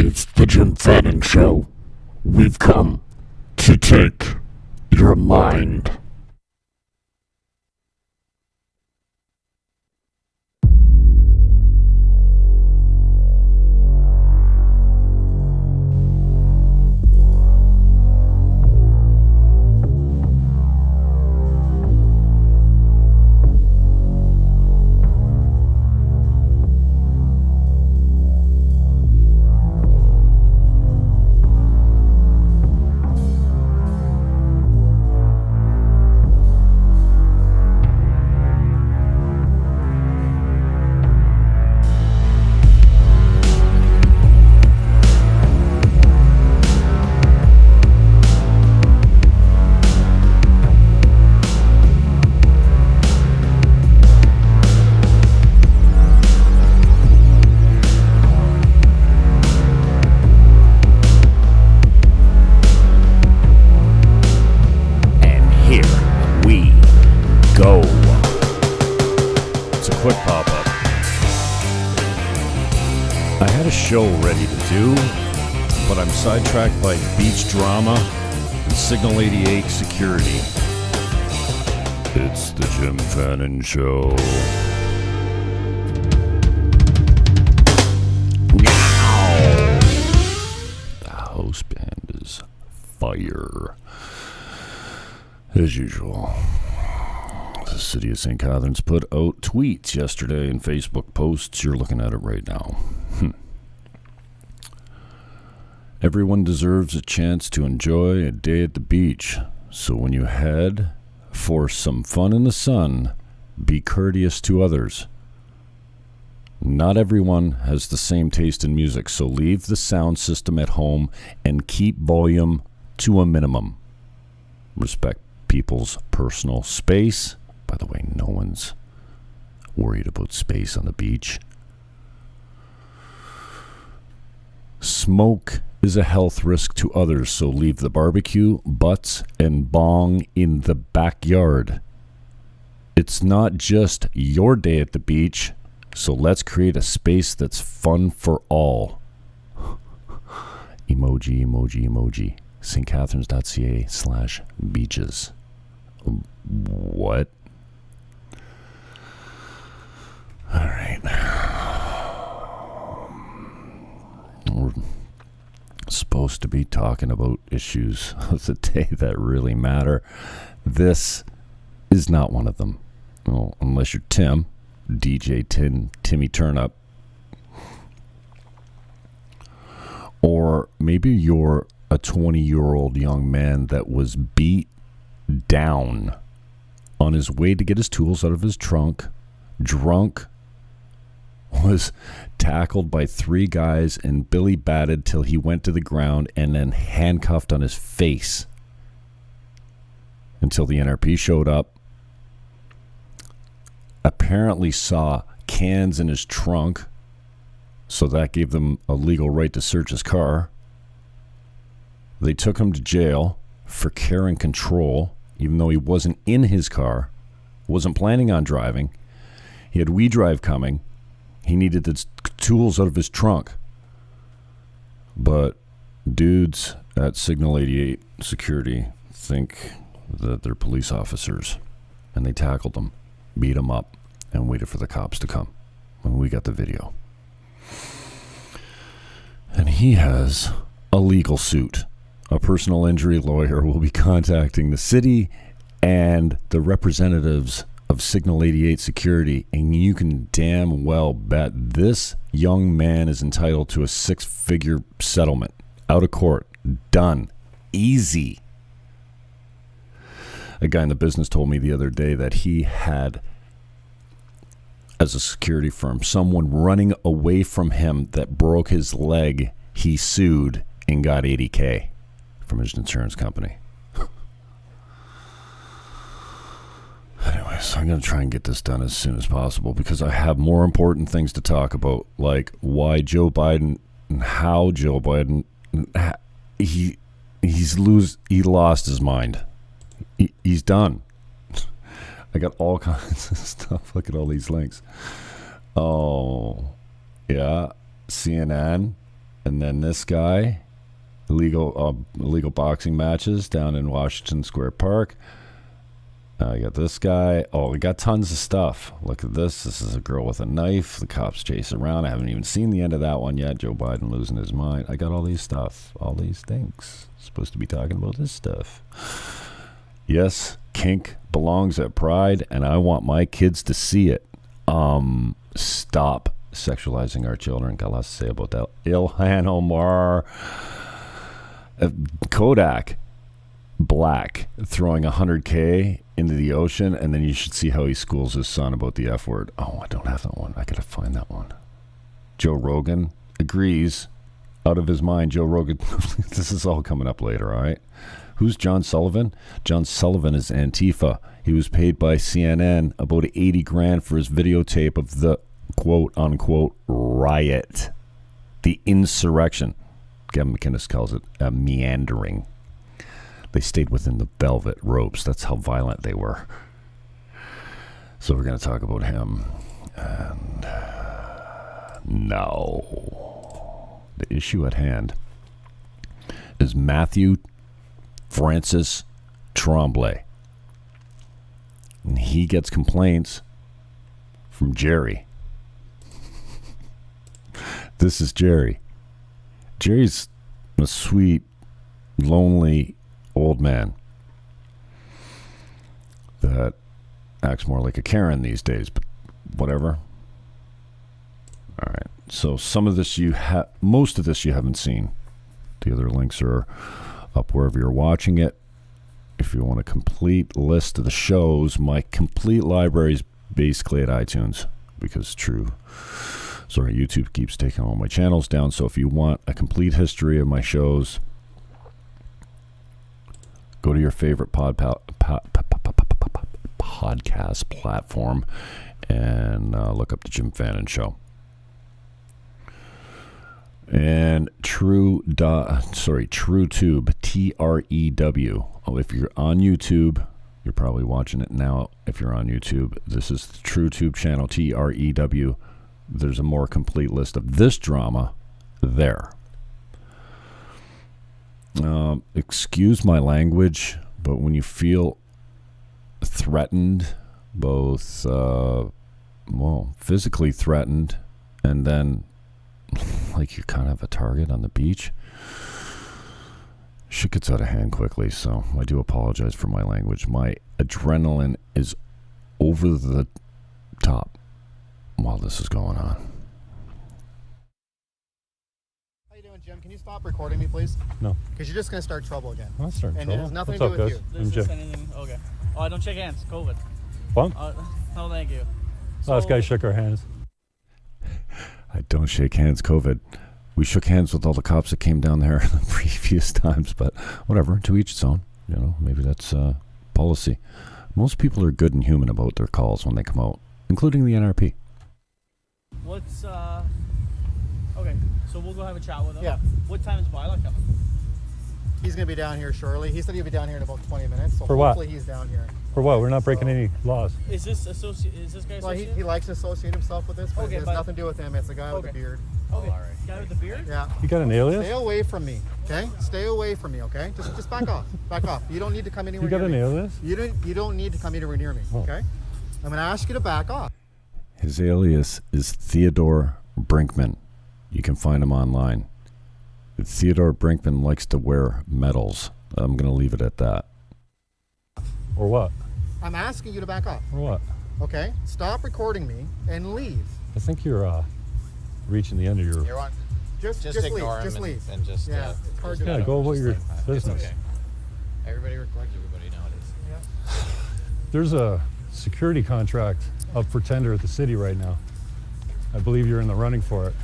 It's the Jim Fannon Show. We've come to take your mind. Sidetracked by beach drama and Signal 88 security. It's the Jim Fannon Show. Now, the house band is fire. As usual, the city of St. Catharines put out tweets yesterday and Facebook posts. You're looking at it right now. Everyone deserves a chance to enjoy a day at the beach. So when you head for some fun in the sun, be courteous to others. Not everyone has the same taste in music, so leave the sound system at home and keep volume to a minimum. Respect people's personal space. By the way, no one's worried about space on the beach. Smoke is a health risk to others, so leave the barbecue, butts, and bong in the backyard. It's not just your day at the beach, so let's create a space that's fun for all. Emoji, emoji, emoji. stcatharines.ca/beaches. What? All right. We're supposed to be talking about issues of the day that really matter. This is not one of them. Well, unless you're Tim, DJ Timmy Turnup. Or maybe you're a 20-year-old young man that was beat down on his way to get his tools out of his trunk, drunk, was tackled by three guys and Billy batted till he went to the ground and then handcuffed on his face until the NRP showed up. Apparently saw cans in his trunk, so that gave them a legal right to search his car. They took him to jail for care and control, even though he wasn't in his car, wasn't planning on driving. He had WeDrive coming. He needed the tools out of his trunk. But dudes at Signal 88 security think that they're police officers. And they tackled him, beat him up, and waited for the cops to come. And we got the video. And he has a legal suit. A personal injury lawyer will be contacting the city and the representatives of Signal 88 security, and you can damn well bet this young man is entitled to a 6-figure settlement. Out of court. Done. Easy. A guy in the business told me the other day that he had, as a security firm, someone running away from him that broke his leg. He sued and got $80,000 from his insurance company. Anyways, I'm going to try and get this done as soon as possible because I have more important things to talk about, like why Joe Biden and how Joe Biden, he lost his mind. He's done. I got all kinds of stuff. Look at all these links. Oh, yeah. CNN And then this guy, illegal boxing matches down in Washington Square Park. You got this guy. Oh, we got tons of stuff. Look at this. This is a girl with a knife. The cops chase around. I haven't even seen the end of that one yet. Joe Biden losing his mind. I got all these stuff. All these things. Supposed to be talking about this stuff. Yes, kink belongs at Pride, and I want my kids to see it. Stop sexualizing our children. Got lots to say about that. Ilhan Omar. Kodak Black throwing $100K into the ocean, and then you should see how he schools his son about the F word. Oh, I don't have that one. I gotta find that one. Joe Rogan agrees, out of his mind. Joe Rogan. This is all coming up later. All right. Who's John Sullivan? John Sullivan is Antifa. He was paid by CNN about $80,000 for his videotape of the quote unquote riot, the insurrection. Gavin McInnes calls it a meandering. They stayed within the velvet ropes. That's how violent they were. So we're going to talk about him. And now, the issue at hand is Matthew Francis Tremblay. And he gets complaints from Jerry. This is Jerry. Jerry's a sweet, lonely old man that acts more like a Karen these days, but whatever. All right. So some of this most of this you haven't seen. The other links are up wherever you're watching it. If you want a complete list of the shows, my complete library is basically at iTunes because YouTube keeps taking all my channels down. So if you want a complete history of my shows, go to your favorite podcast platform and look up the Jim Fannon Show. And Trew.Tube, Trew.Tube. Oh, if you're on YouTube, you're probably watching it now. If you're on YouTube, this is the Trew.Tube channel, Trew. There's a more complete list of this drama there. Excuse my language, but when you feel threatened, both, physically threatened, and then like you're kind of a target on the beach, shit gets out of hand quickly. So I do apologize for my language. My adrenaline is over the top while this is going on. How you doing, Jim? Can you stop recording me, please? No. Because you're just going to start trouble again. I'm not starting and trouble. it has nothing What's to do up, with guys? you. I'm Is this Jim. anything? Okay. Oh, I don't shake hands. COVID. What? No, thank you. Last guy shook our hands. I don't shake hands, COVID. We shook hands with all the cops that came down there the previous times, but whatever, to each its own. You know, maybe that's policy. Most people are good and human about their calls when they come out, including the NRP. What's okay, so we'll go have a chat with him. Yeah. What time is Violet coming? He's going to be down here shortly. He said he'll be down here in about 20 minutes. So For what? hopefully he's down here. For what? We're not breaking any laws. Is this guy Well, associated? he likes to associate himself with this, but Okay, it has but- nothing to do with him. It's a guy with a Okay. beard. Okay. All right. Guy with the beard? Yeah. You got an alias? Stay away from me, okay? Stay away from me, okay? Just back off. Back off. You don't need to come anywhere You got near an me. alias? You don't need to come anywhere near me, Oh. okay? I'm going to ask you to back off. His alias is Theodore Brinkman. You can find him online. Theodore Brinkman likes to wear medals. I'm going to leave it at that. Or what? I'm asking you to back off, Or what? okay? Stop recording me and leave. I think you're reaching the end of your... You're on. Just Just leave. ignore him Just and, leave. and just Yeah, it's hard to Yeah, do. go about your It's business. okay. Everybody records everybody nowadays. There's a security contract up for tender at the city right now. I believe you're in the running for it.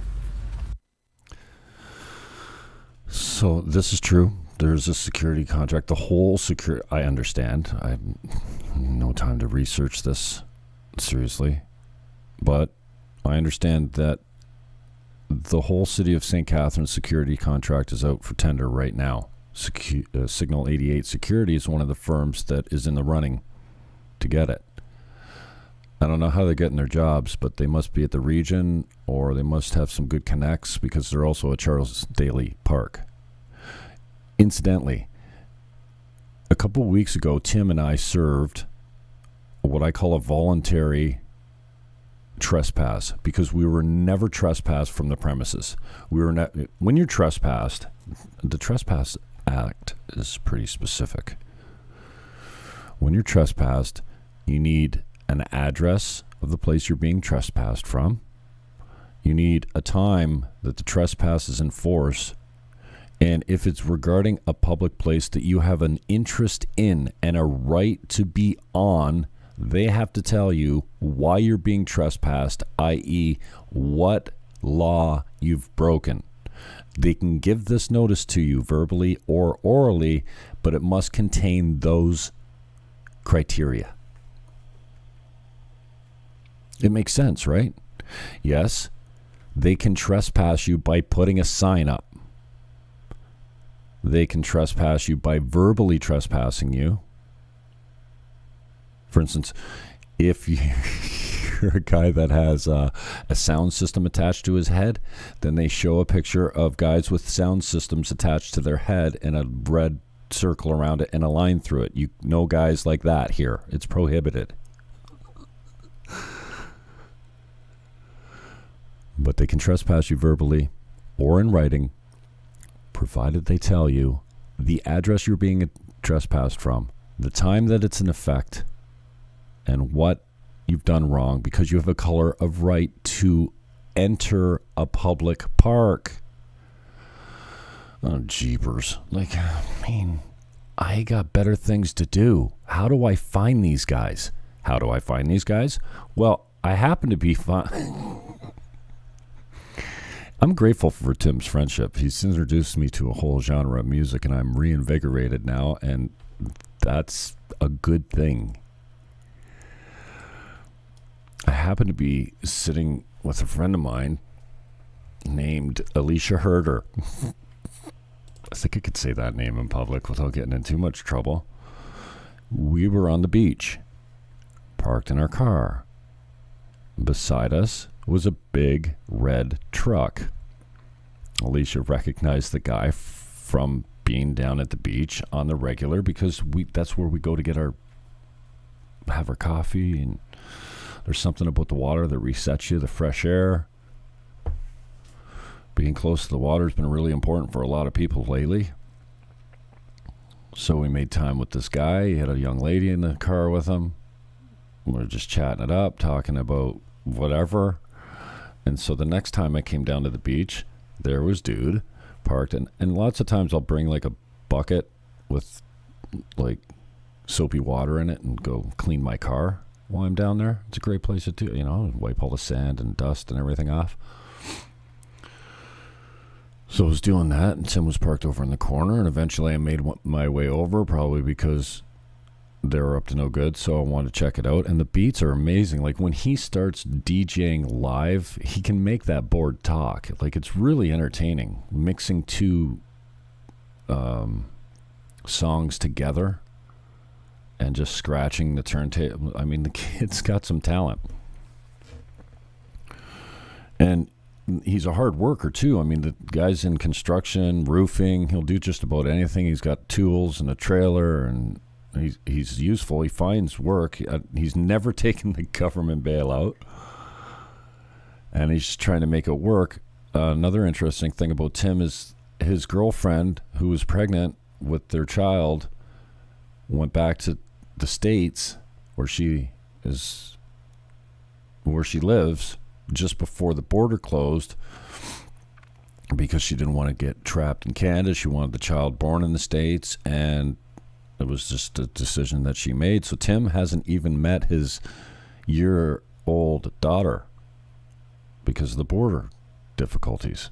So this is true. There's a security contract. The whole security, I understand. I have no time to research this seriously. But I understand that the whole city of St. Catharines security contract is out for tender right now. Signal 88 Security is one of the firms that is in the running to get it. I don't know how they're getting their jobs, but they must be at the region or they must have some good connects because they're also at Charles Daly Park. Incidentally, a couple of weeks ago, Tim and I served what I call a voluntary trespass because we were never trespassed from the premises. When you're trespassed, the Trespass Act is pretty specific. When you're trespassed, you need an address of the place you're being trespassed from. You need a time that the trespass is in force. And if it's regarding a public place that you have an interest in and a right to be on, they have to tell you why you're being trespassed, i.e., what law you've broken. They can give this notice to you verbally or orally, but it must contain those criteria. It makes sense, right? Yes, they can trespass you by putting a sign up. They can trespass you by verbally trespassing you. For instance, if you're a guy that has a sound system attached to his head, then they show a picture of guys with sound systems attached to their head and a red circle around it and a line through it. You know guys like that here. It's prohibited. But they can trespass you verbally or in writing, provided they tell you the address you're being trespassed from, the time that it's in effect, and what you've done wrong because you have a color of right to enter a public park. Oh, jeepers. I got better things to do. How do I find these guys? Well, I happen to be I'm grateful for Tim's friendship. He's introduced me to a whole genre of music, and I'm reinvigorated now, and that's a good thing. I happen to be sitting with a friend of mine named Alicia Herder. I think I could say that name in public without getting in too much trouble. We were on the beach, parked in our car. Beside us was a big red truck. Alicia recognized the guy from being down at the beach on the regular because that's where we go to have our coffee, and there's something about the water that resets you, the fresh air. Being close to the water has been really important for a lot of people lately. So we made time with this guy. He had a young lady in the car with him. We were just chatting it up, talking about whatever. And so the next time I came down to the beach, there was dude parked. And lots of times I'll bring like a bucket with like soapy water in it and go clean my car while I'm down there. It's a great place to do, wipe all the sand and dust and everything off. So I was doing that, and Tim was parked over in the corner, and eventually I made my way over, probably because they were up to no good, so I wanted to check it out. And the beats are amazing. Like, when he starts DJing live, he can make that board talk. Like, it's really entertaining, mixing two songs together and just scratching the turntable. I mean, the kid's got some talent. And he's a hard worker too. I mean, the guy's in construction, roofing. He'll do just about anything. He's got tools and a trailer, and he's useful. He finds work. He's never taken the government bailout, and he's just trying to make it work. Another interesting thing about Tim is his girlfriend, who was pregnant with their child, went back to the States where she lives, just before the border closed, because she didn't want to get trapped in Canada. She wanted the child born in the States, and it was just a decision that she made. So Tim hasn't even met his year-old daughter because of the border difficulties.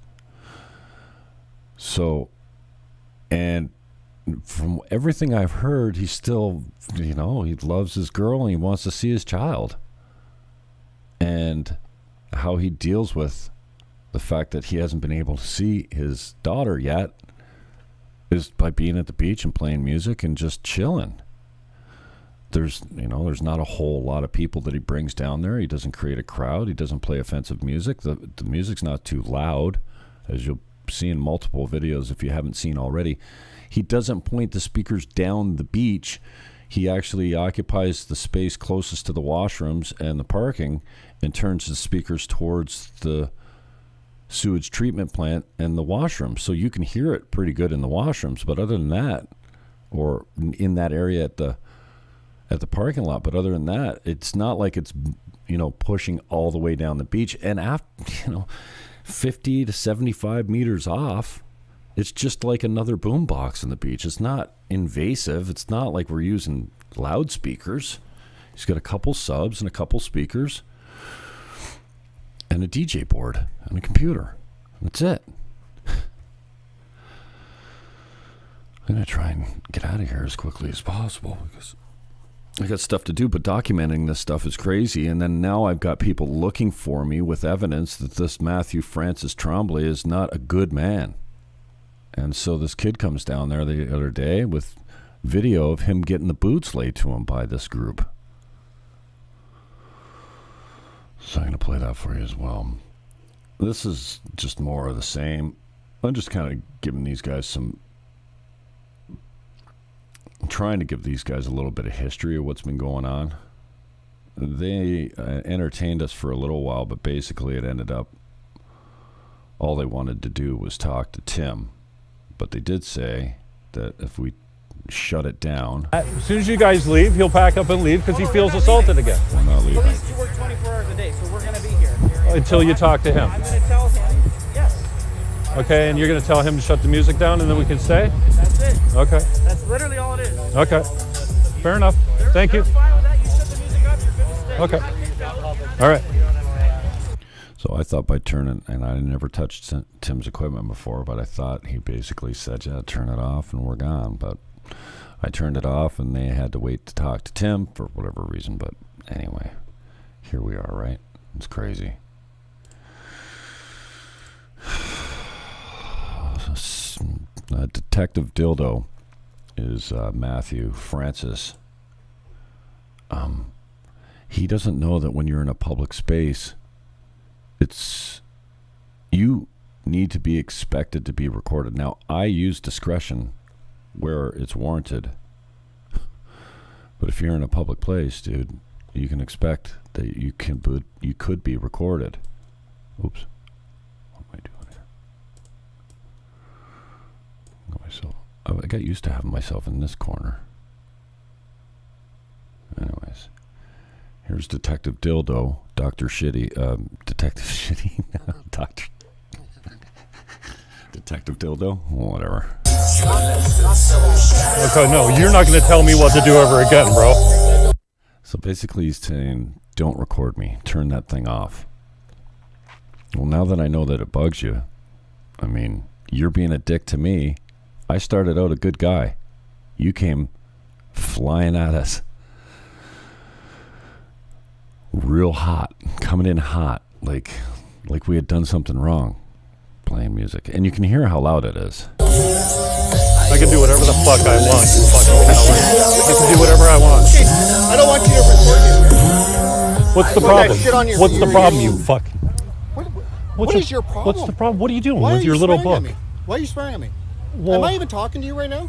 So, and from everything I've heard, he's still, he loves his girl and he wants to see his child. And how he deals with the fact that he hasn't been able to see his daughter yet is by being at the beach and playing music and just chilling. there's not a whole lot of people that he brings down there. He doesn't create a crowd. He doesn't play offensive music. The music's not too loud, as you'll see in multiple videos if you haven't seen already. He doesn't point the speakers down the beach. He actually occupies the space closest to the washrooms and the parking and turns the speakers towards the sewage treatment plant and the washrooms. So you can hear it pretty good in the washrooms, but other than that, or in that area at the parking lot, but other than that, it's not like it's, pushing all the way down the beach. And after, 50 to 75 meters off, it's just like another boombox on the beach. It's not invasive. It's not like we're using loudspeakers. He's got a couple subs and a couple speakers and a DJ board and a computer. That's it. I'm going to try and get out of here as quickly as possible because I got stuff to do, but documenting this stuff is crazy. And then now I've got people looking for me with evidence that this Matthew Francis Tremblay is not a good man. And so this kid comes down there the other day with video of him getting the boots laid to him by this group. So I'm going to play that for you as well. This is just more of the same. I'm just kind of giving these guys I'm trying to give these guys a little bit of history of what's been going on. They entertained us for a little while, but basically it ended up all they wanted to do was talk to Tim. But they did say that if we shut it down... As soon as you guys leave, he'll pack up and leave because he feels assaulted again. We're not leaving. Police work 24 hours a day, so we're going to be here. Until you talk to him. I'm going to tell him, yes. Okay, and you're going to tell him to shut the music down and then we can stay? That's it. Okay. That's literally all it is. Okay. Fair enough. Thank you. They're fine with that. You shut the music up, you're good to stay. Okay. All right. So I thought by turning, and I never touched Tim's equipment before, but I thought he basically said, yeah, turn it off and we're gone. But I turned it off and they had to wait to talk to Tim for whatever reason. But anyway, here we are, right? It's crazy. Detective Dildo is Matthew Francis. He doesn't know that when you're in a public space, you need to be expected to be recorded. Now, I use discretion where it's warranted. But if you're in a public place, dude, you can expect that you could be recorded. Oops. What am I doing here? I got used to having myself in this corner. Anyways. Here's Detective Dildo, Dr. Shitty, Detective Shitty, Detective Dildo, whatever. Okay, no, you're not going to tell me what to do ever again, bro. So basically he's saying, don't record me, turn that thing off. Well, now that I know that it bugs you, I mean, you're being a dick to me. I started out a good guy. You came flying at us. Real hot, coming in hot, like we had done something wrong, playing music. And you can hear how loud it is. I can do whatever the fuck I want, you fucking coward. I can do whatever I want. I don't want you to record me. What's the Put that problem? shit on your- What's the your- problem, you fuck? What is your problem? What's the problem? What are you doing Why with are your you little swearing book? at me? Why are you swearing at me? Well, Am I even talking to you right now?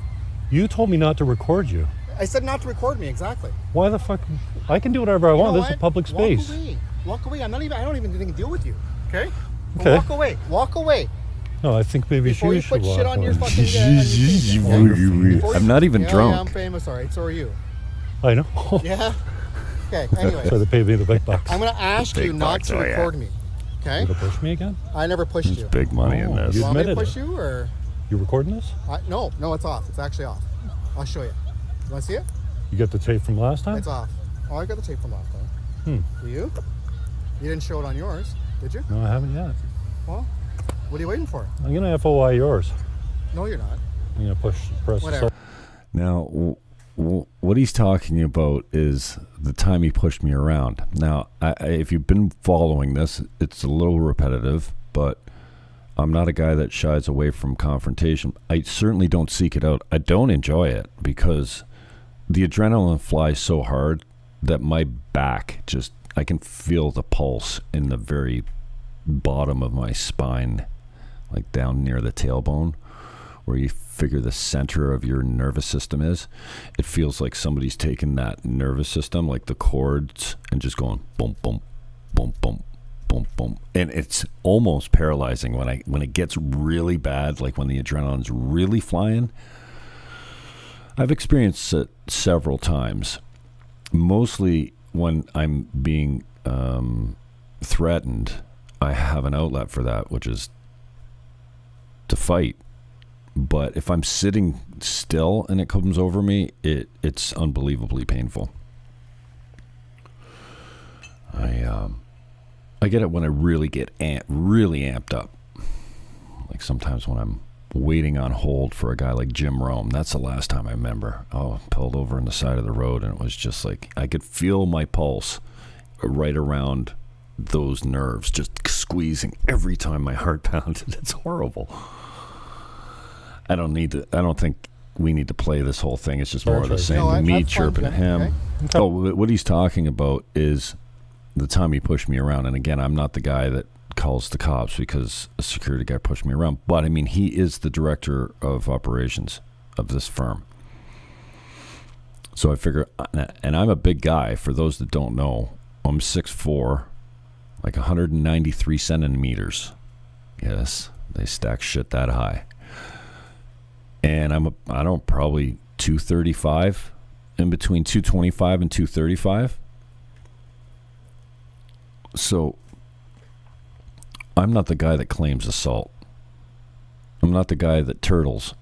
you told me not to record you. I said not to record me, exactly. Why the fuck? I can do whatever I want. You know This is a what? public space. Walk away. Walk away. I don't even think deal with you. Okay? Okay. Walk away. Walk away. No, I think maybe Before you you should put shit walk on your away. fucking I'm not even drunk. Yeah, I'm famous, all right. So are you. I know. Yeah? Okay, anyway. So they paid me the big bucks. I'm going to ask you not to record me. Okay? You gonna push me again? I never pushed you. There's big money in this. You want me to admitted push it. you or? You recording this? No, it's off. It's actually off. I'll show you. You want to see it? You got the tape from last time? It's off. Oh, I got the tape from last time. Do you? You didn't show it on yours, did you? No, I haven't yet. Well, what are you waiting for? I'm gonna FOI yours. No, you're not. I'm gonna press. Whatever. Now, what he's talking about is the time he pushed me around. Now, if you've been following this, it's a little repetitive, but I'm not a guy that shies away from confrontation. I certainly don't seek it out. I don't enjoy it because the adrenaline flies so hard that my back I can feel the pulse in the very bottom of my spine, like down near the tailbone, where you figure the center of your nervous system is. It feels like somebody's taken that nervous system, like the cords, and just going boom, boom, boom, boom, boom, boom. And it's almost paralyzing when it gets really bad, like when the adrenaline's really flying. I've experienced it several times, mostly when I'm being threatened. I have an outlet for that, which is to fight. But if I'm sitting still and it comes over me, it's unbelievably painful. I get it when I really get really amped up. Like sometimes when I'm waiting on hold for a guy like Jim Rome. That's the last time I remember. Pulled over on the side of the road, and it was just like I could feel my pulse right around those nerves, just squeezing every time my heart pounded. It's horrible. I don't think we need to play this whole thing. It's just more of the same. No, Me that's chirping fine, at him. okay. Oh, what he's talking about is the time he pushed me around. And again, I'm not the guy that calls the cops because a security guy pushed me around. But I mean, he is the director of operations of this firm. So I figure, and I'm a big guy. For those that don't know, I'm 6'4", like 193 centimeters. Yes, they stack shit that high. And I don't probably 235, in between 225 and 235. So I'm not the guy that claims assault. I'm not the guy that turtles.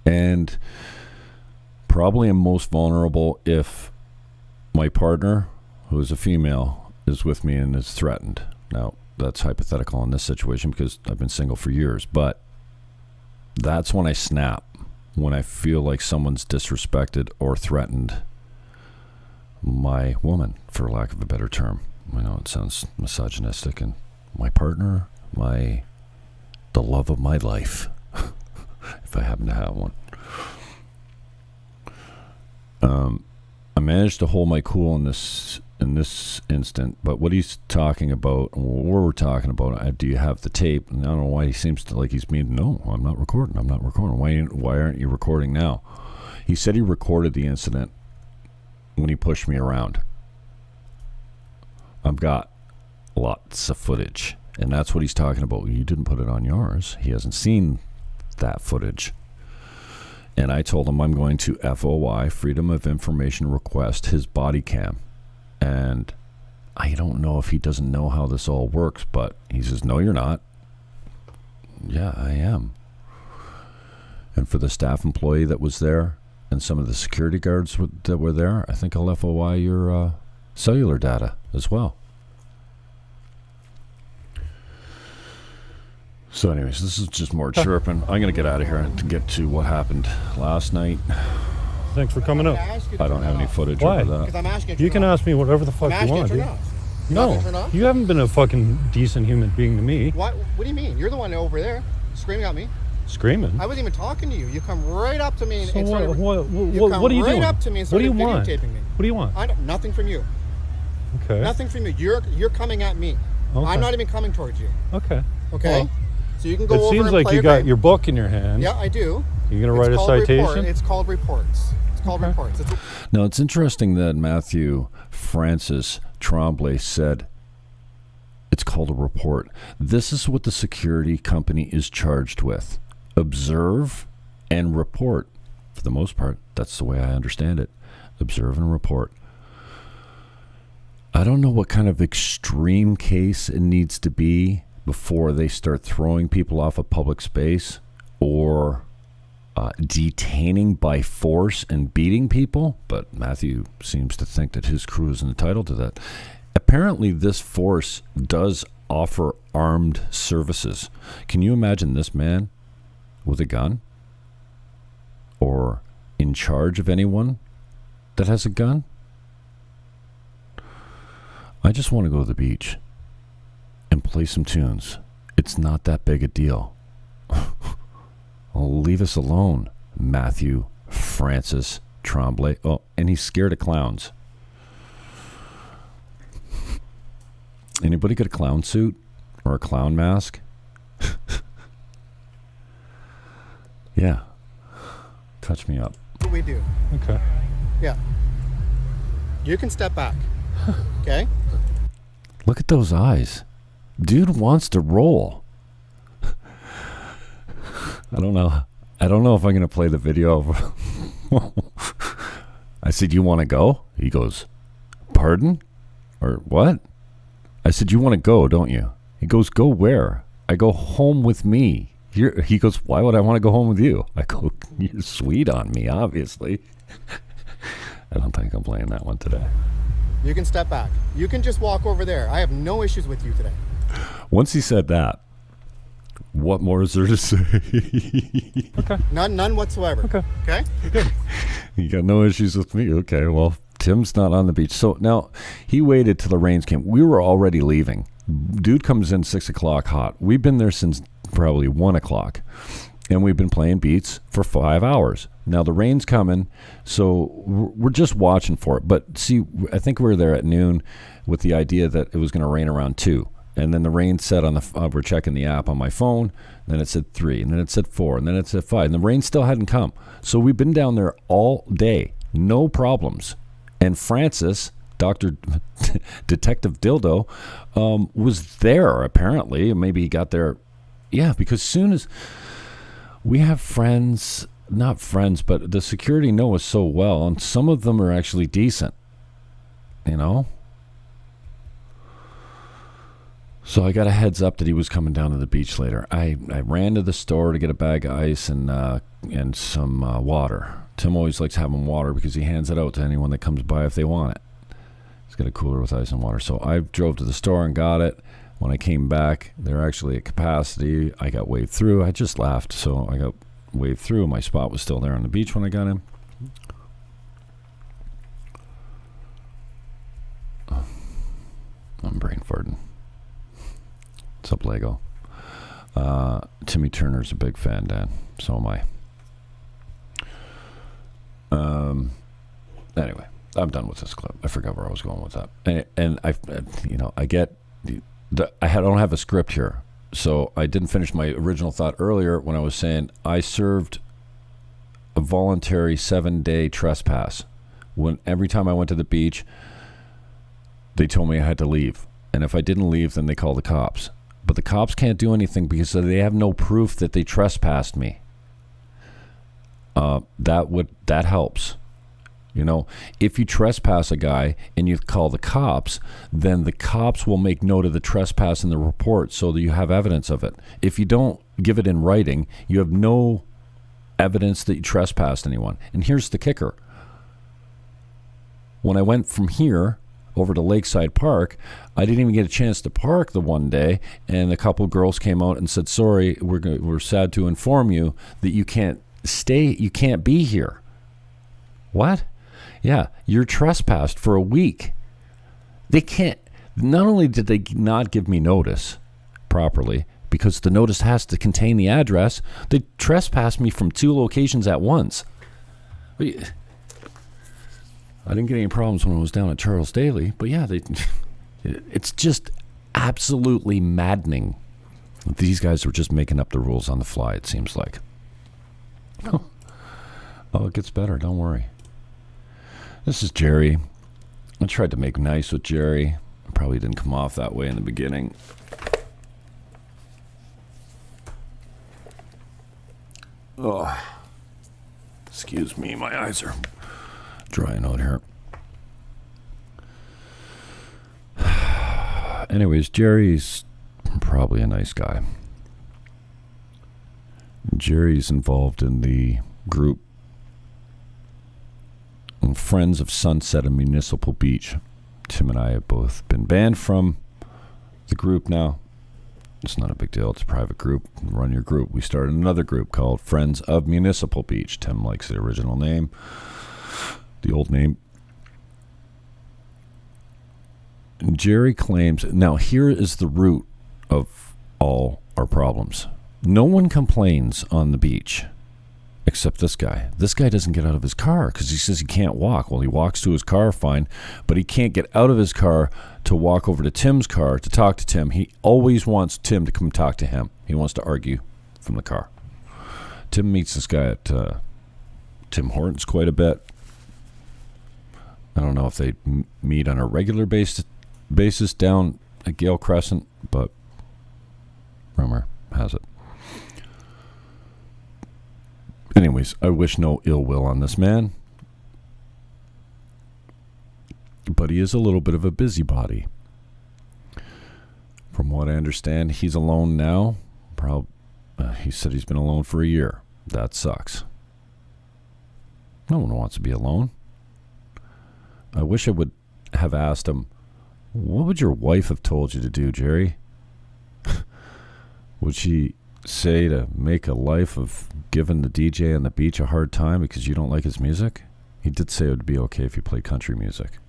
And probably am most vulnerable if my partner, who is a female, is with me and is threatened. Now, that's hypothetical in this situation because I've been single for years, but that's when I snap, when I feel like someone's disrespected or threatened my woman, for lack of a better term. I know it sounds misogynistic, and my partner, the love of my life, if I happen to have one. I managed to hold my cool in this instant, but what he's talking about, what we're talking about, do you have the tape? And I don't know why he seems to like he's mean. No, I'm not recording. Why aren't you recording now? He said he recorded the incident when he pushed me around. I've got lots of footage, and that's what he's talking about. You didn't put it on yours. He hasn't seen that footage. And I told him I'm going to FOI, Freedom of Information request, his body cam. And I don't know if he doesn't know how this all works, but he says, no, you're not. Yeah, I am. And for the staff employee that was there and some of the security guards that were there, I think I'll FOI your cellular data as well. So anyways, this is just more chirping. I'm going to get out of here and get to what happened last night. Thanks for coming up. I don't have any footage Why? of that. Because I'm asking You can ask me whatever the fuck I'm you asking want, to dude. turn off. No, Turn off? you haven't been a fucking decent human being to me. What do you mean? You're the one over there screaming at me. Screaming. I wasn't even talking to you. You come right up to me and So started, what you come are you right doing? up to me and What do started you want? videotaping me. What do you want? Nothing from you. Okay. Nothing from you. You're coming at me. Okay. I'm not even coming towards you. Okay. Okay? Well, So you can go it over seems and like play you a got game. your book in your hand. Yeah, I do. You're going to write a called citation? It's called reports. It's called Okay. reports. Now, it's interesting that Matthew Francis Tremblay said it's called a report. This is what the security company is charged with. Observe and report. For the most part, that's the way I understand it. Observe and report. I don't know what kind of extreme case it needs to be before they start throwing people off a public space or detaining by force and beating people, but Matthew seems to think that his crew is entitled to that. Apparently, this force does offer armed services. Can you imagine this man with a gun or in charge of anyone that has a gun? I just want to go to the beach and play some tunes. It's not that big a deal. Leave us alone, Matthew Francis Tremblay. Oh, and he's scared of clowns. Anybody got a clown suit or a clown mask? Yeah. Touch me up. What we do. Okay. Yeah. You can step back. Okay? Look at those eyes. Dude wants to roll. I don't know if I'm going to play the video. I said, you want to go? He goes, pardon? Or what? I said, you want to go, don't you? He goes, go where? I go, home with me. He goes, why would I want to go home with you? I go, you're sweet on me, obviously. I don't think I'm playing that one today. You can step back. You can just walk over there. I have no issues with you today. Once he said that, what more is there to say? Okay. None whatsoever. Okay. Okay? You got no issues with me? Okay, well, Tim's not on the beach. So now he waited till the rains came. We were already leaving. Dude comes in 6 o'clock hot. We've been there since probably 1 o'clock. And we've been playing beats for 5 hours. Now the rain's coming, so we're just watching for it. But see, I think we were there at noon with the idea that it was going to rain around 2. And then the rain said on the we're checking the app on my phone, then it said 3, and then it said 4, and then it said 5, and the rain still hadn't come. So we've been down there all day, no problems. And Francis, Dr. Detective Dildo, was there apparently. Maybe he got there, yeah, because soon as we have friends, not friends, but the security know us so well, and some of them are actually decent, you know? So I got a heads up that he was coming down to the beach later. I ran to the store to get a bag of ice and some water. Tim always likes having water because he hands it out to anyone that comes by if they want it. He's got a cooler with ice and water. So I drove to the store and got it. When I came back, they're actually at capacity. I got waved through. I just laughed, so I got waved through. My spot was still there on the beach when I got in. Oh, I'm brain farting. What's up, Lego? Timmy Turner's a big fan, Dan. So am I. Anyway, I'm done with this clip. I forgot where I was going with that. And I get, I don't have a script here. So I didn't finish my original thought earlier when I was saying I served a voluntary 7-day trespass. When every time I went to the beach, they told me I had to leave. And if I didn't leave, then they called the cops. But the cops can't do anything because they have no proof that they trespassed me. That helps. You know, if you trespass a guy and you call the cops, then the cops will make note of the trespass in the report so that you have evidence of it. If you don't give it in writing, you have no evidence that you trespassed anyone. And here's the kicker. When I went from here over to Lakeside Park, I didn't even get a chance to park the one day, and a couple girls came out and said, sorry, we're sad to inform you that you can't stay, you can't be here. What? Yeah, you're trespassed for a week. They can't, not only did they not give me notice properly, because the notice has to contain the address, they trespassed me from 2 locations at once. I didn't get any problems when I was down at Charles Daly, but yeah, it's just absolutely maddening. These guys were just making up the rules on the fly, it seems like. Oh, it gets better, don't worry. This is Jerry. I tried to make nice with Jerry. I probably didn't come off that way in the beginning. Oh, excuse me, my eyes are drying out here. Anyways, Jerry's probably a nice guy. Jerry's involved in the group Friends of Sunset and Municipal Beach. Tim and I have both been banned from the group now. It's not a big deal. It's a private group. Run your group. We started another group called Friends of Municipal Beach. Tim likes the original name, the old name. And Jerry claims, now here is the root of all our problems. No one complains on the beach. Except this guy. This guy doesn't get out of his car because he says he can't walk. Well, he walks to his car, fine, but he can't get out of his car to walk over to Tim's car to talk to Tim. He always wants Tim to come talk to him. He wants to argue from the car. Tim meets this guy at Tim Hortons quite a bit. I don't know if they meet on a regular basis down at Gale Crescent, but rumor has it. Anyways, I wish no ill will on this man, but he is a little bit of a busybody. From what I understand, he's alone now. He said he's been alone for a year. That sucks. No one wants to be alone. I wish I would have asked him, what would your wife have told you to do, Jerry? Would she say to make a life of giving the DJ on the beach a hard time because you don't like his music? He did say it would be okay if you played country music.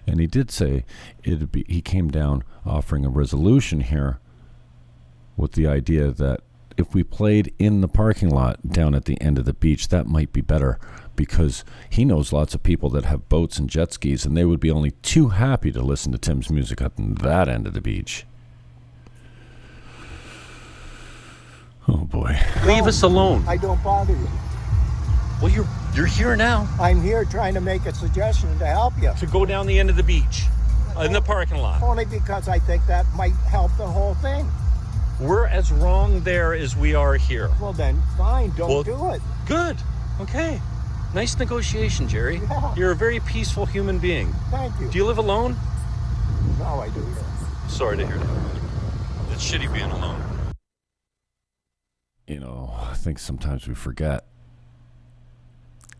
And he did say he came down offering a resolution here with the idea that if we played in the parking lot down at the end of the beach, that might be better, because he knows lots of people that have boats and jet skis, and they would be only too happy to listen to Tim's music at that end of the beach. Oh boy. Leave us alone. I don't bother you. Well, you're here now. I'm here trying to make a suggestion to help you. To go down the end of the beach, in the parking lot. Only because I think that might help the whole thing. We're as wrong there as we are here. Well then, fine, don't do it. Good. Okay. Nice negotiation, Jerry. Yeah. You're a very peaceful human being. Thank you. Do you live alone? No, I do. Sorry to hear that. It's shitty being alone. You know, I think sometimes we forget.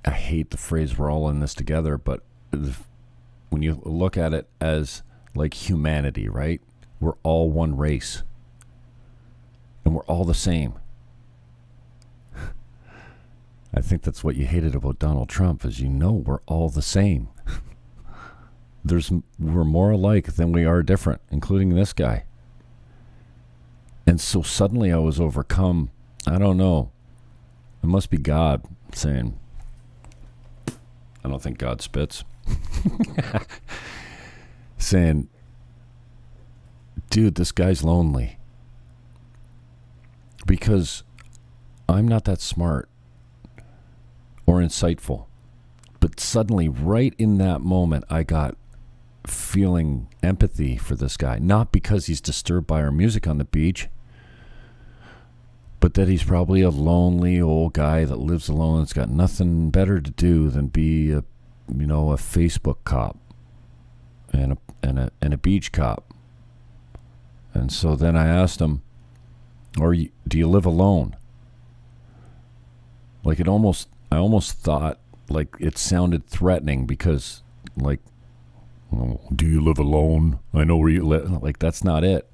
I hate the phrase we're all in this together, but when you look at it as like humanity, right? We're all one race. And we're all the same. I think that's what you hated about Donald Trump, is we're all the same. We're more alike than we are different, including this guy. And so suddenly I was overcome. I don't know. It must be God saying, I don't think God spits. Saying, dude, this guy's lonely. Because I'm not that smart or insightful. But suddenly, right in that moment, I got feeling empathy for this guy. Not because he's disturbed by our music on the beach, but that he's probably a lonely old guy that lives alone and's got nothing better to do than be a Facebook cop and a beach cop. And so then I asked him, do you live alone? Like I almost thought like it sounded threatening, because like, oh, do you live alone? I know where you live. Like, that's not it.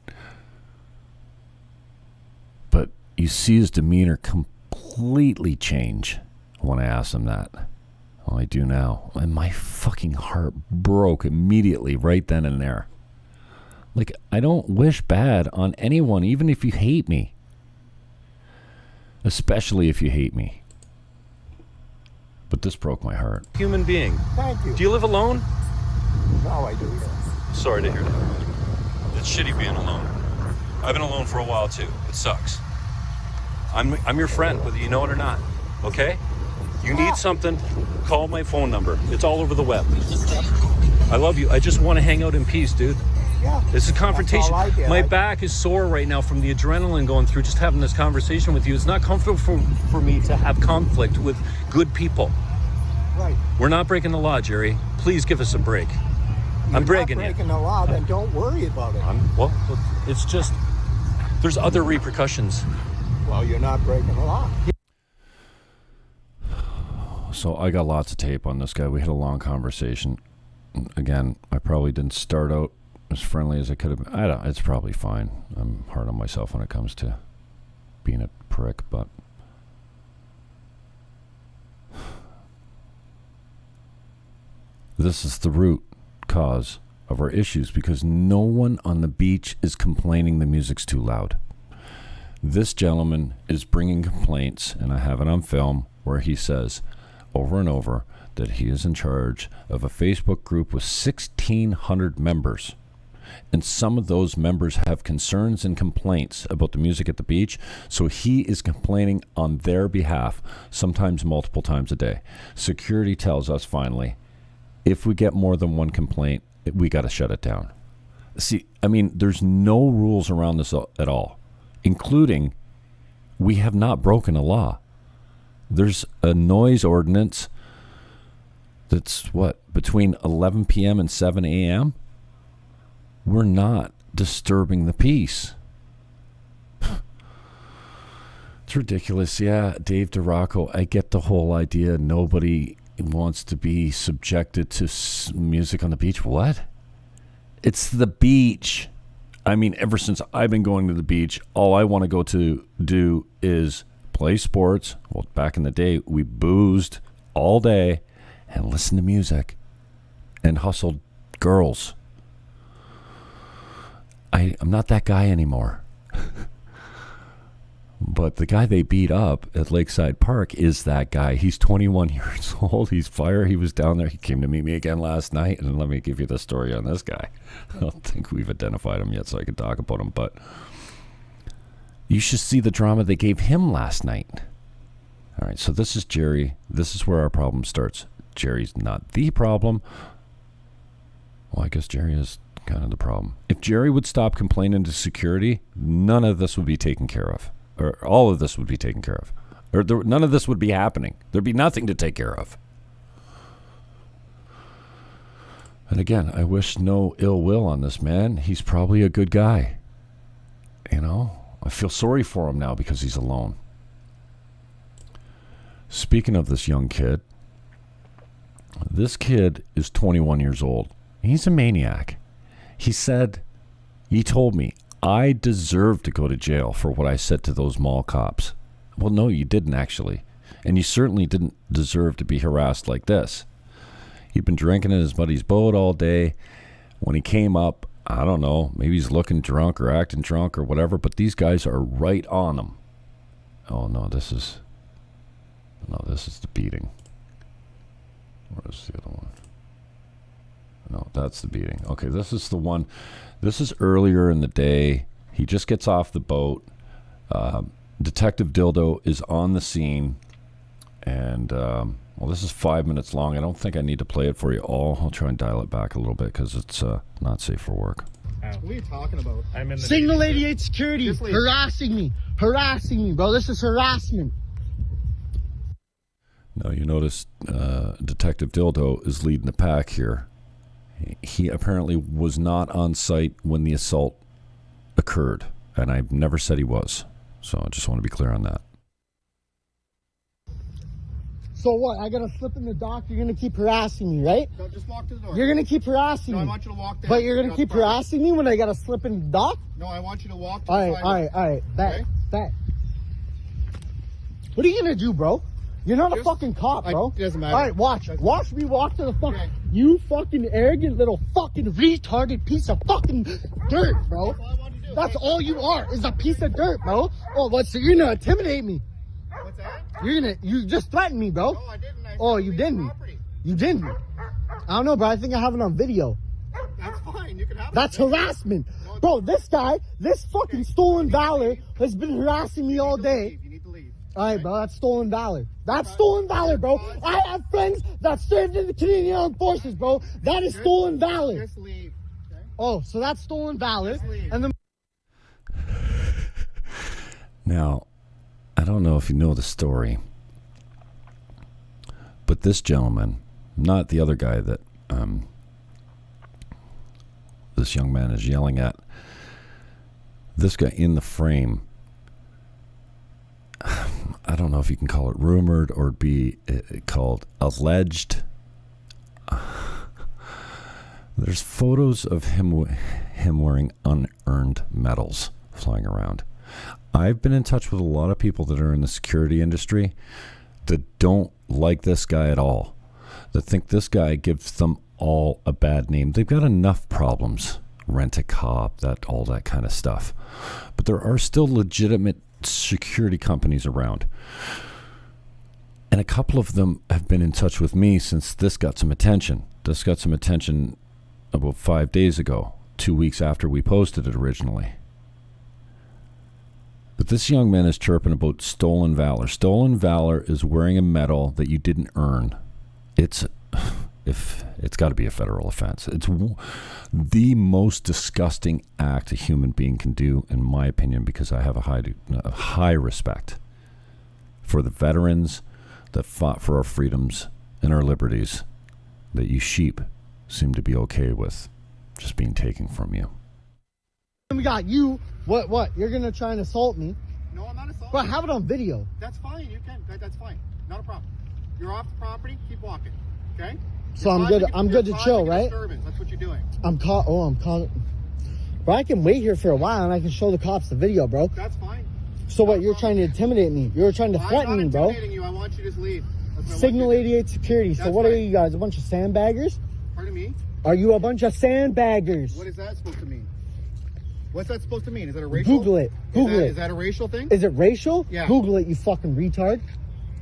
But you see his demeanor completely change when I asked him that. Well, I do now. And my fucking heart broke immediately right then and there. Like, I don't wish bad on anyone, even if you hate me. Especially if you hate me. But this broke my heart. Human being. Thank you. Do you live alone? No, I do. Sorry to hear that. It's shitty being alone. I've been alone for a while too. It sucks. I'm your friend, whether you know it or not. Okay? You need something, call my phone number. It's all over the web. I love you. I just want to hang out in peace, dude. Yeah. This is confrontation. That's all I did. My back is sore right now from the adrenaline going through just having this conversation with you. It's not comfortable for me to have conflict with good people. Right. We're not breaking the law, Jerry. Please give us a break. I'm begging you. You're not breaking the law, then don't worry about it. Well, it's just, there's other repercussions. Well, you're not breaking the law. So I got lots of tape on this guy. We had a long conversation. Again, I probably didn't start out as friendly as I could have. It's probably fine. I'm hard on myself when it comes to being a prick, but this is the root cause of our issues, because no one on the beach is complaining the music's too loud. This gentleman is bringing complaints, and I have it on film, where he says over and over that he is in charge of a Facebook group with 1,600 members. And some of those members have concerns and complaints about the music at the beach, so he is complaining on their behalf, sometimes multiple times a day. Security tells us finally, if we get more than one complaint, we got to shut it down. See, I mean, there's no rules around this at all, including we have not broken a law. There's a noise ordinance that's, between 11 p.m. and 7 a.m.? We're not disturbing the peace. It's ridiculous. Yeah, Dave DeRocco, I get the whole idea. Nobody wants to be subjected to music on the beach. What? It's the beach. I mean, ever since I've been going to the beach, all I want to go to do is play sports. Well, back in the day, we boozed all day and listened to music and hustled girls. I'm not that guy anymore. But the guy they beat up at Lakeside Park is that guy. He's 21 years old. He's fire. He was down there. He came to meet me again last night. And let me give you the story on this guy. I don't think we've identified him yet, so I can talk about him. But you should see the drama they gave him last night. All right, so this is Jerry. This is where our problem starts. Jerry's not the problem. Well, I guess Jerry is kind of the problem. If Jerry would stop complaining to security, none of this would be taken care of. Or all of this would be taken care of. Or none of this would be happening. There'd be nothing to take care of. And again, I wish no ill will on this man. He's probably a good guy. You know? I feel sorry for him now because he's alone. Speaking of this young kid, this kid is 21 years old. He's a maniac. He told me, I deserve to go to jail for what I said to those mall cops. Well, no, you didn't actually. And you certainly didn't deserve to be harassed like this. He'd been drinking in his buddy's boat all day. When he came up, I don't know, maybe he's looking drunk or acting drunk or whatever, but these guys are right on him. Oh, no, this is the beating. Where's the other one? No, that's the beating. Okay, this is the one. This is earlier in the day. He just gets off the boat. Detective Dildo is on the scene. And, well, this is 5 minutes long. I don't think I need to play it for you all. I'll try and dial it back a little bit because it's not safe for work. What are you talking about? I'm in the Signal 88 security harassing me, bro. This is harassment. Now, you notice Detective Dildo is leading the pack here. He apparently was not on site when the assault occurred, and I've never said he was. So I just want to be clear on that. So what? I gotta slip in the dock. You're gonna keep harassing me, right? No, just walk to the door. You're gonna keep harassing me. I want you to walk there. But you're gonna keep harassing me when I gotta slip in the dock? No, I want you to walk to the All right. Bet. What are you gonna do, bro? You're not a fucking cop, bro. It doesn't matter. All right, watch me walk to the fuck. Okay. You fucking arrogant little fucking retarded piece of fucking dirt, bro. That's all you are, is a piece of dirt, bro. Oh, what? So you're gonna intimidate me? What's that? You just threatened me, bro. No, I didn't. You didn't. You didn't. I don't know, bro. I think I have it on video. That's fine. You can have it. That's harassment. Bro, this fucking stolen valor has been harassing me all day. You need to leave. All right, bro, that's stolen valor. That's stolen valor, bro. I have friends that served in the Canadian Armed Forces, bro. That is stolen valor. Just leave. Okay? Oh, so that's stolen valor. And then Now, I don't know if you know the story, but this gentleman, not the other guy that this young man is yelling at, this guy in the frame, I don't know if you can call it rumored or be called alleged. There's photos of him wearing unearned medals flying around. I've been in touch with a lot of people that are in the security industry that don't like this guy at all, that think this guy gives them all a bad name. They've got enough problems, rent a cop, all that kind of stuff. But there are still legitimate security companies around. And a couple of them have been in touch with me since this got some attention. This got some attention about 5 days ago, 2 weeks after we posted it originally. But this young man is chirping about stolen valor. Stolen valor is wearing a medal that you didn't earn. It's got to be a federal offense. It's the most disgusting act a human being can do, in my opinion, because I have a high respect for the veterans that fought for our freedoms and our liberties that you sheep seem to be okay with just being taken from you. We got you. What? You're going to try and assault me? No, I'm not assaulting. But have it on video. That's fine. You can. That's fine. Not a problem. You're off the property. Keep walking. Okay? So I'm good to chill, right? That's what you're doing. I'm caught. Bro, I can wait here for a while and I can show the cops the video, bro. That's fine. So what? You're trying to intimidate me. You're trying to threaten me, bro. I'm not intimidating you. I want you to just leave. Signal 88 security. So what are you guys? A bunch of sandbaggers? Pardon me? Are you a bunch of sandbaggers? What is that supposed to mean? What's that supposed to mean? Is it a racial? Google it. Google it. Is that a racial thing? Is it racial? Yeah. Google it, you fucking retard.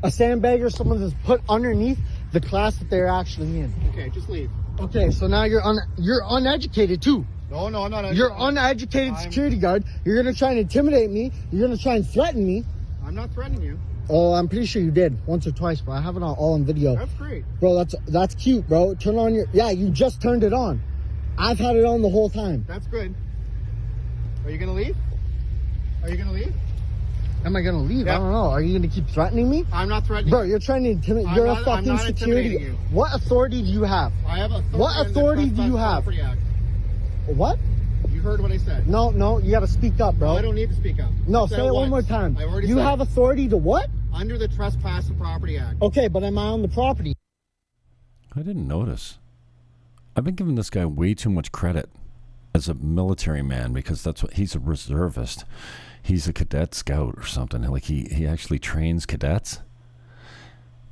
A sandbagger, someone that's put underneath the class that they're actually in. Okay, just leave. Okay, so now you're uneducated too. No, I'm not. You're uneducated security guard. You're gonna try and intimidate me. You're gonna try and threaten me. I'm not threatening you. Oh, I'm pretty sure you did once or twice, bro. I have it all on video. That's great. Bro, that's cute, bro. Turn on your... Yeah, you just turned it on. I've had it on the whole time. That's good. Are you gonna leave? Are you gonna leave? Am I gonna leave? Yep. I don't know. Are you gonna keep threatening me? I'm not threatening Bro, you. you're trying to intimidate... I'm You're not- a fucking I'm not security... intimidating you. What authority do you have? I have authority. What authority do you have? Property Act. What? You heard what I said. No, you gotta speak up, bro. No, I don't need to speak up. No, I said say it one once. more time. I already You said have it. authority to what? Under the Trespass of Property Act. Okay, but am I on the property? I didn't notice. I've been giving this guy way too much credit as a military man because that's what he's a reservist. He's a cadet scout or something. Like he actually trains cadets.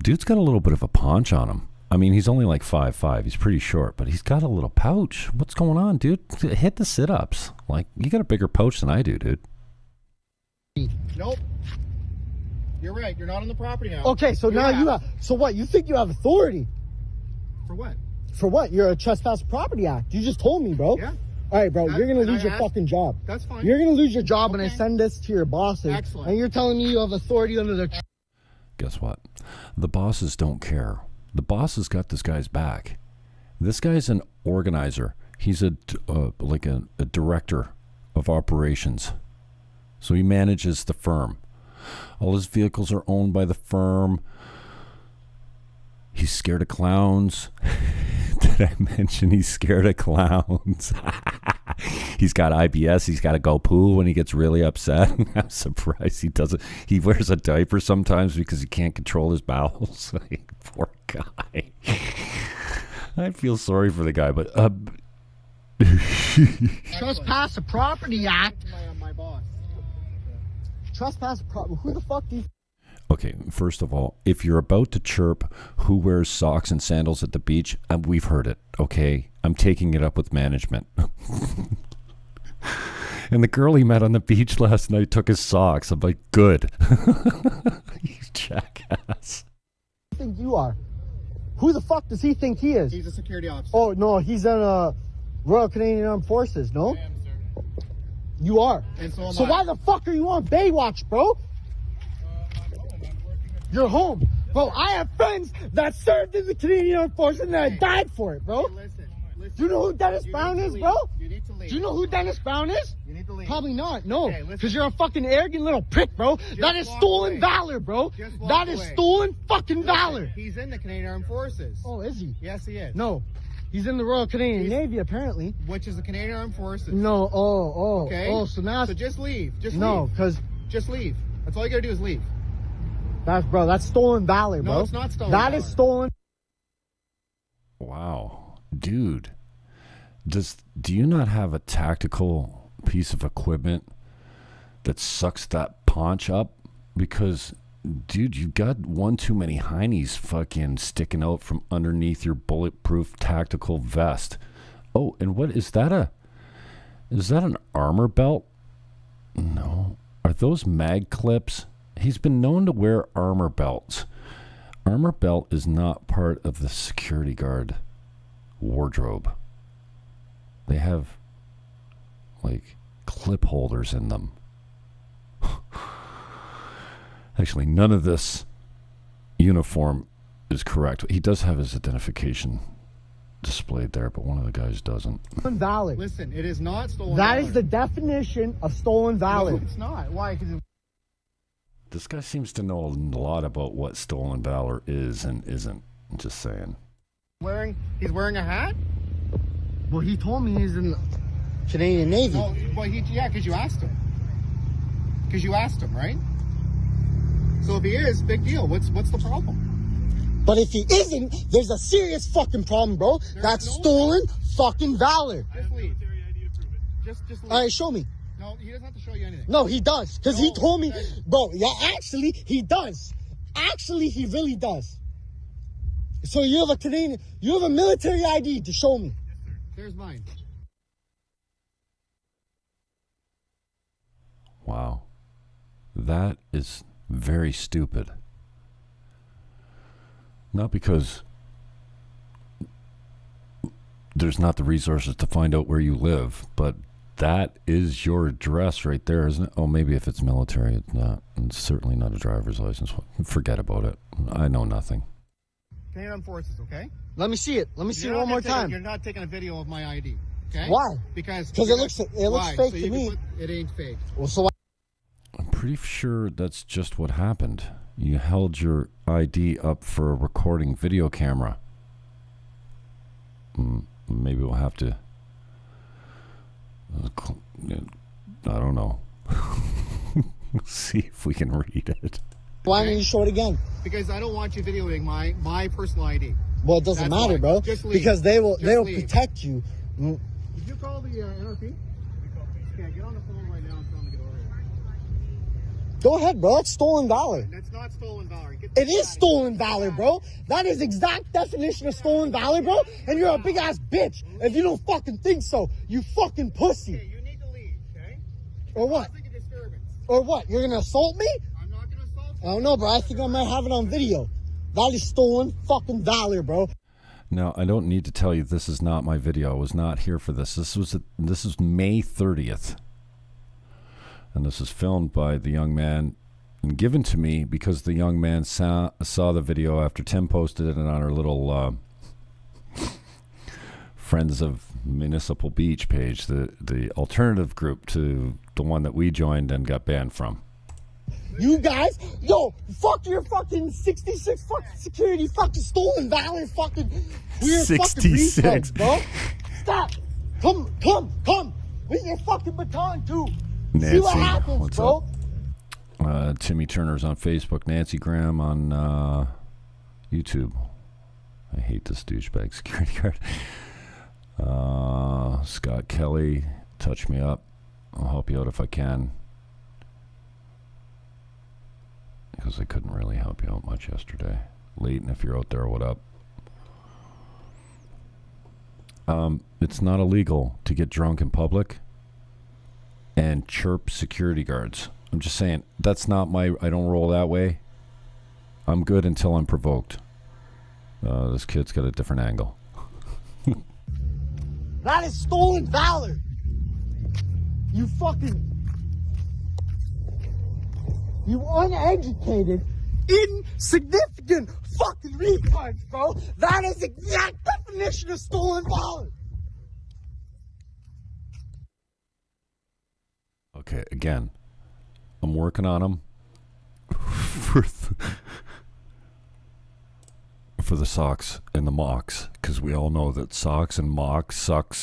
Dude's got a little bit of a paunch on him. I mean, he's only like 5'5". He's pretty short, but he's got a little pouch. What's going on, dude? Hit the sit-ups. Like, you got a bigger pouch than I do, dude. Nope. You're right. You're not on the property now. Okay, so now you have... So what? You think you have authority? For what? For what? You're a Trespass Property Act. You just told me, bro. Yeah. All right, bro, you're going to and lose I your asked- fucking job. That's fine. You're going to lose your job when I Okay. send this to your bosses. Excellent. And you're telling me you have authority under the... Guess what? The bosses don't care. The bosses got this guy's back. This guy's an organizer. He's a director of operations. So he manages the firm. All his vehicles are owned by the firm. He's scared of clowns. Did I mention he's scared of clowns? He's got IBS. He's got to go poo when he gets really upset. I'm surprised he doesn't. He wears a diaper sometimes because he can't control his bowels. Poor guy. I feel sorry for the guy, but Trespass of Property Act. My boss. Trespass of Property... Who the fuck do you... Okay, first of all, if you're about to chirp who wears socks and sandals at the beach, we've heard it, okay? I'm taking it up with management. And the girl he met on the beach last night took his socks. I'm like, good. You jackass. Who do you think you are? Who the fuck does he think he is? He's a security officer. Oh, no, he's in Royal Canadian Armed Forces, no? I am, sir. You are. And so am So I. why the fuck are you on Baywatch, bro? You're home. Bro, I have friends that served in the Canadian Armed Forces and that died for it, bro. Hey, listen. Do you know who Dennis Brown is, bro? You need to leave. Do you know who Dennis Brown is? You need to leave. Probably not, no. Okay, listen. Because you're a fucking arrogant little prick, bro. That is walk stolen away. valor, bro. Just walk That is away. stolen fucking Listen, valor. He's in the Canadian Armed Forces. Oh, is he? Yes, he is. No. He's in the Royal Canadian Navy, apparently. Which is the Canadian Armed Forces. No, Okay? Oh, so now... So just leave. Just no, leave. because... Just leave. That's all you gotta do is leave. That's stolen valor, No, bro. it's not stolen That valor. is stolen... Wow. Dude, do you not have a tactical piece of equipment that sucks that paunch up? Because, dude, you got one too many heinies fucking sticking out from underneath your bulletproof tactical vest. Oh, and what is that? Is that an armor belt? No. Are those mag clips? He's been known to wear armor belts. Armor belt is not part of the security guard wardrobe. They have, like, clip holders in them. Actually, none of this uniform is correct. He does have his identification displayed there, but one of the guys doesn't. Stolen valor. Listen, it is not stolen That valor. is the definition of stolen valor. No, it's not. Why? Because This guy seems to know a lot about what stolen valor is and isn't. I'm just saying. he's wearing a hat? Well, he told me he's in the Canadian Navy. No, well, because you asked him. Because you asked him, right? So if he is, big deal. What's the problem? But if he isn't, there's a serious fucking problem, bro. That's stolen fucking valor. Just leave. Just leave. All right, show me. No, he doesn't have to show you anything. No, he does. Because he told me, bro, yeah, actually, he does. Actually, he really does. So you have a military ID to show me. There's mine. Wow. That is very stupid. Not because there's not the resources to find out where you live, but that is your address right there, isn't it? Oh, maybe if it's military, it's not. It's certainly not a driver's license. Forget about it. I know nothing. Canadian Armed Forces, okay? Let me see it. Let me see it one more time. You're not taking a video of my ID, okay? Why? Because it looks fake to me. It ain't fake. Well, so I'm pretty sure that's just what happened. You held your ID up for a recording video camera. Maybe we'll have to... I don't know. See if we can read it. why don't you show it again? Because I don't want you videoing my personal ID. Well, it doesn't matter, why. bro. Just leave. Because they will leave. protect you. Did you call the NRP? Yeah, get on the phone right now and tell them to get over here. Go ahead, bro. That's stolen valor. That's not stolen valor. It is stolen valor, bro. That is exact definition of stolen valor, bro. And you're a big ass bitch if you don't fucking think so. You fucking pussy. Okay, you need to leave, okay? Or what? Causing a disturbance. Or what? You're gonna assault me? I'm not gonna assault you. I don't know, bro. I think I might have it on video. That is stolen fucking valor, bro. Now, I don't need to tell you this is not my video. I was not here for this. This is May 30th. And this is filmed by the young man and given to me because the young man saw the video after Tim posted it on our little Friends of Municipal Beach page, the alternative group to the one that we joined and got banned from. You guys, yo, fuck your fucking 66 fucking security, fucking stolen valor, fucking weird 66. fucking retards, bro. Stop. Come. With your fucking baton, too. Nancy, see what happens, what's bro. up? Timmy Turner's on Facebook. Nancy Graham on YouTube. I hate this douchebag security guard. Scott Kelly, touch me up. I'll help you out if I can. Because I couldn't really help you out much yesterday. Leighton, if you're out there, what up? It's not illegal to get drunk in public and chirp security guards. I'm just saying, that's not I don't roll that way. I'm good until I'm provoked. This kid's got a different angle. That is stolen valor. You uneducated, insignificant fucking retards, bro. That is the exact definition of stolen valor. Okay, again, I'm working on them for the socks and the mocks, because we all know that socks and mocks sucks.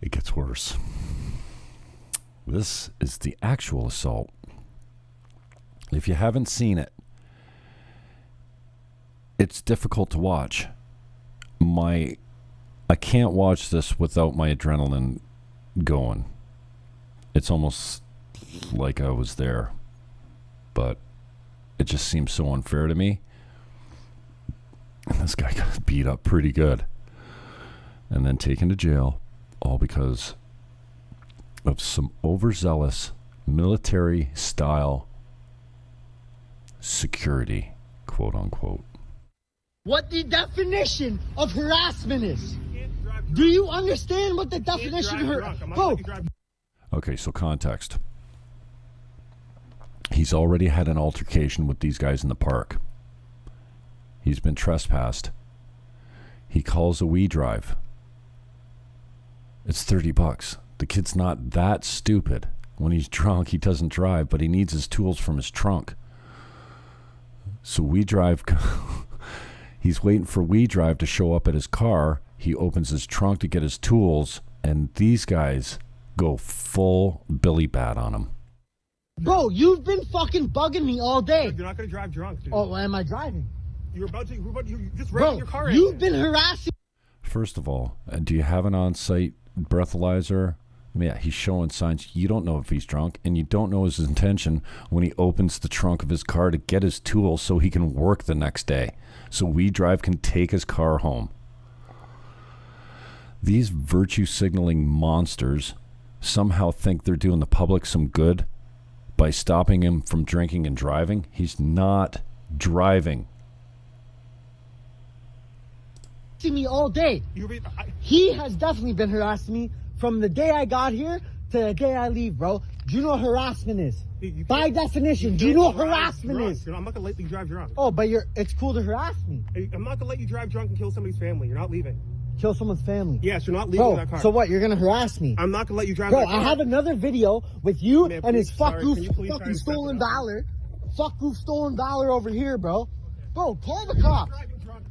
It gets worse. This is the actual assault. If you haven't seen it, it's difficult to watch. I can't watch this without my adrenaline going. It's almost like I was there, but it just seems so unfair to me. And this guy got beat up pretty good. and then taken to jail, all because of some overzealous military-style security, quote unquote. What the definition of harassment is? Do you understand what the definition of harassment? Bro, Okay, so context. He's already had an altercation with these guys in the park. He's been trespassed. He calls a wee drive. It's $30. The kid's not that stupid. When he's drunk, he doesn't drive, but he needs his tools from his trunk. So we drive. He's waiting for we drive to show up at his car. He opens his trunk to get his tools, and these guys go full Billy Bat on him. bro, you've been fucking bugging me all day. You're not gonna drive drunk, dude. Oh, why am I driving? You're just Bro, revving your car. you've been harassing. First of all, do you have an on-site breathalyzer? Yeah, he's showing signs. You don't know if he's drunk, and you don't know his intention when he opens the trunk of his car to get his tools so he can work the next day. So We Drive can take his car home. These virtue signaling monsters somehow think they're doing the public some good by stopping him from drinking and driving. He's not driving. Me all day. He has definitely been harassing me from the day I got here to the day I leave, bro. Do you know what harassment is? By definition, do you know what harassment is? I'm not gonna let you drive drunk. Oh, but it's cool to harass me. I'm not gonna let you drive drunk and kill somebody's family. You're not leaving. Kill someone's family. Yes, you're not leaving Bro, that car. so what? You're gonna harass me? I'm not gonna let you drive Bro, that car. I have another video with you Man, and his please, sorry, can you please try fucking to step stolen it up? valor. Fuck you, stolen valor over here, bro. Bro, call the cops. Driving drunk.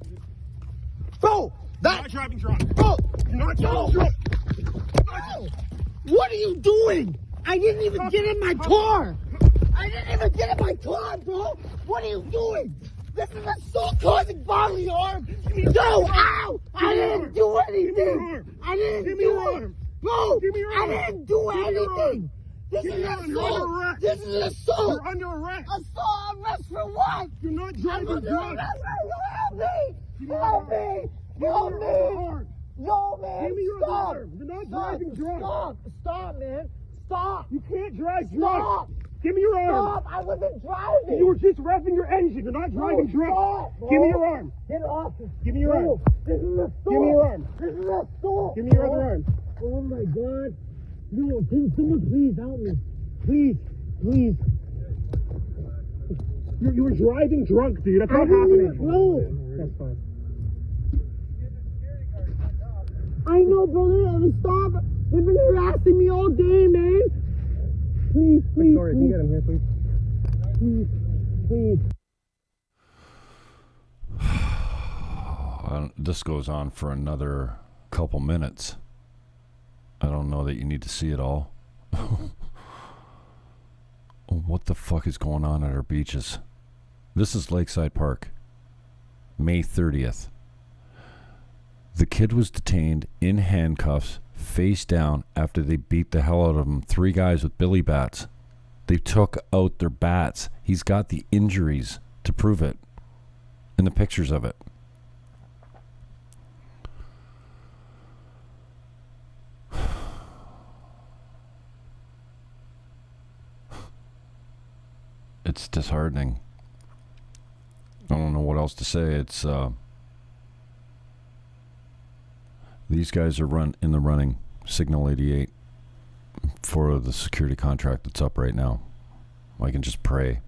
Bro, You're not driving drunk. Bro, You're not driving drunk. bro, what are you doing? I didn't even get in my car. I didn't even get in my car, bro. What are you doing? This is assault causing bodily harm. No, ow! I didn't do anything. I didn't do it. Bro, I didn't do anything. This is assault. This is assault. You're under arrest. Assault arrest for what? You're not I'm driving under drunk. arrest. Help me! Help me! Help me! No, man. Give me your Stop. arm. You're not driving drunk. Stop, man. Stop. You can't drive drunk. Stop. Give me your arm. Stop. I wasn't driving. You were just revving your engine. You're not driving drunk. Stop, bro. Give me your arm. Get off. Give me your Bro, arm. this is assault. Give me your arm. This is assault. Give me your other arm. Oh my God. No, can someone please help me? Please, please. You were driving drunk, dude. That's I not didn't happening. know. That's fine. I know, brother. Stop. They've been harassing me all day, man. Please, please, Sorry, can you get him here, please? please, please. This goes on for another couple minutes. I don't know that you need to see it all. What the fuck is going on at our beaches? This is Lakeside Park, May 30th. The kid was detained in handcuffs, face down, after they beat the hell out of him. 3 guys with billy bats. They took out their bats. He's got the injuries to prove it, and the pictures of it. It's disheartening. I don't know what else to say. It's these guys are in the running, Signal 88, for the security contract that's up right now. I can just pray,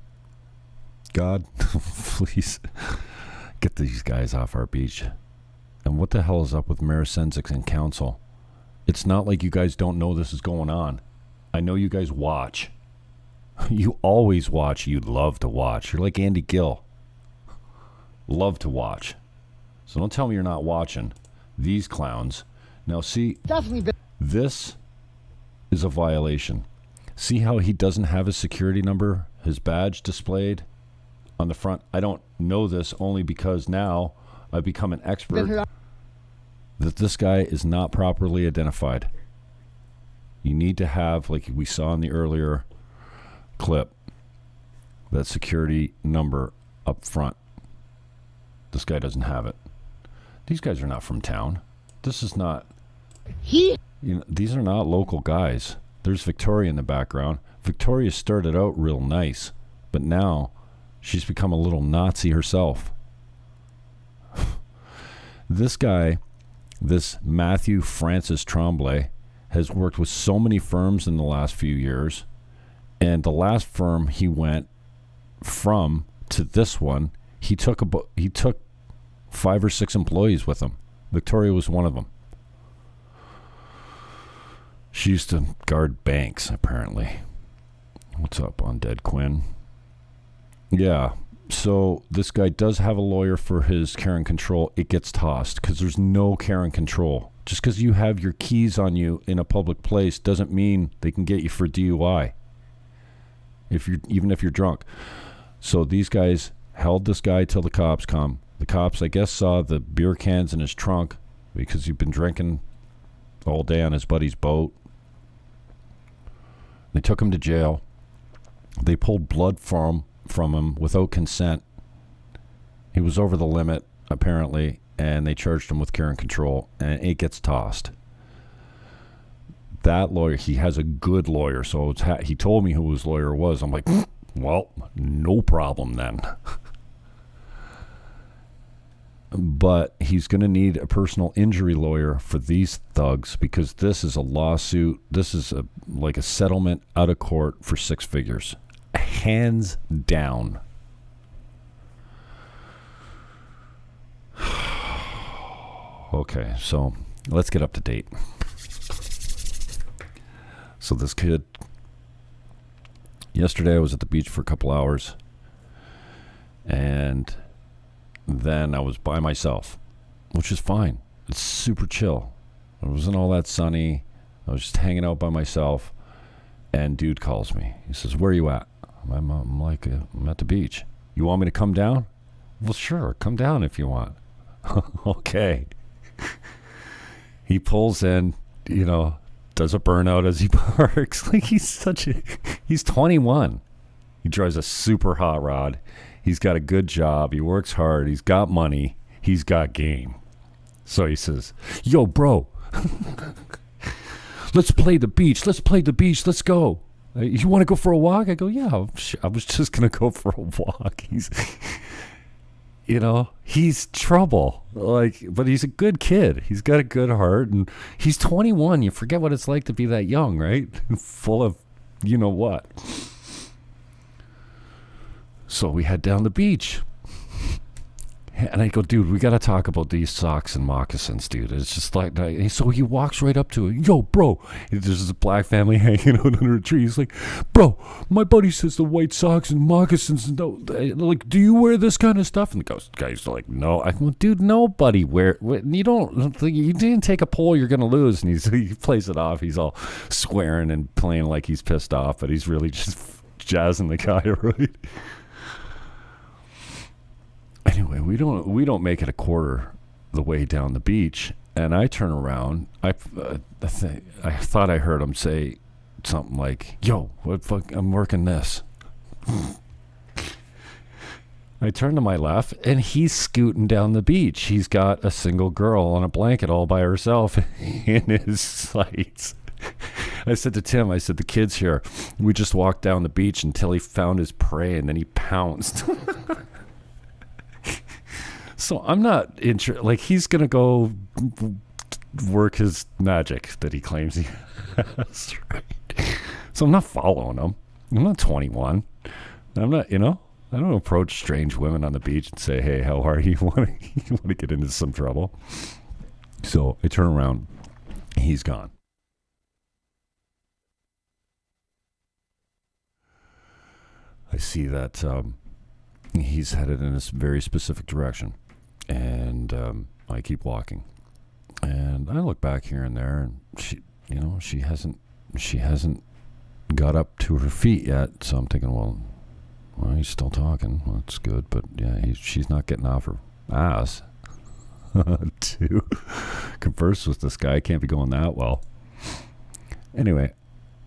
God, please get these guys off our beach. And what the hell is up with Marasensics and Council? It's not like you guys don't know this is going on. I know you guys watch. You always watch. You love to watch. You're like Andy Gill. Love to watch. So don't tell me you're not watching. These clowns. Now see, Definitely. this is a violation. See how he doesn't have his security number, his badge displayed on the front? I don't know this only because now I've become an expert that this guy is not properly identified. You need to have, like we saw in the earlier clip, that security number up front. This guy doesn't have it. These guys are not from town. This is not. He These are not local guys. There's Victoria in the background. Victoria started out real nice, but now she's become a little Nazi herself. This guy, this Matthew Francis Tremblay, has worked with so many firms in the last few years, and the last firm he went from to this one, he took 5 or 6 employees with him. Victoria was one of them. She used to guard banks, apparently. What's up, Undead Quinn? Yeah, so this guy does have a lawyer for his care and control. It gets tossed because there's no care and control. Just because you have your keys on you in a public place doesn't mean they can get you for DUI. Even if you're drunk. So these guys held this guy till the cops come. The cops, I guess, saw the beer cans in his trunk because he'd been drinking all day on his buddy's boat. They took him to jail. They pulled blood from him without consent. He was over the limit, apparently, and they charged him with care and control, and it gets tossed. That lawyer, he has a good lawyer, so he told me who his lawyer was. I'm like, well, no problem then. But he's going to need a personal injury lawyer for these thugs because this is a lawsuit. This is like a settlement out of court for 6 figures. Hands down. Okay, so let's get up to date. So this kid, yesterday I was at the beach for a couple hours, and then I was by myself, which is fine. It's super chill. It wasn't all that sunny. I was just hanging out by myself, and dude calls me. He says, "Where are you at?" I'm like, "I'm at the beach." "You want me to come down?" "Well, sure, come down if you want." Okay. He pulls in, does a burnout as he parks. Like he's 21. He drives a super hot rod. He's got a good job. He works hard. He's got money. He's got game. So he says, "Yo, bro, let's play the beach. Let's play the beach. Let's go. You want to go for a walk?" I go, "Yeah, I was just going to go for a walk." He's trouble. But he's a good kid. He's got a good heart, and he's 21. You forget what it's like to be that young, right? Full of, what. So we head down the beach. And I go, "Dude, we got to talk about these socks and moccasins, dude." It's just like that. And so he walks right up to it. "Yo, bro." There's a black family hanging out under a tree. He's like, "Bro, my buddy says the white socks and moccasins, like, do you wear this kind of stuff?" And the guy's like, "No." I go, "Dude, nobody you didn't take a poll, you're going to lose." And he plays it off. He's all swearing and playing like he's pissed off, but he's really just jazzing the guy, right? Anyway, we don't make it a quarter the way down the beach, and I turn around. I thought I heard him say something like, "Yo, what fuck? I'm working this." I turn to my left, and he's scooting down the beach. He's got a single girl on a blanket all by herself in his sights. I said to Tim, "The kid's here. We just walked down the beach until he found his prey, and then he pounced." So I'm not interested. Like, he's going to go work his magic that he claims he has, right? So I'm not following him. I'm not 21. I'm not, I don't approach strange women on the beach and say, "Hey, how are you? You want to get into some trouble?" So I turn around. He's gone. I see that he's headed in a very specific direction. And I keep walking, and I look back here and there, and she hasn't got up to her feet yet. So I'm thinking, well, he's still talking. Well, that's good, but yeah, she's not getting off her ass to converse with this guy. Can't be going that well. Anyway,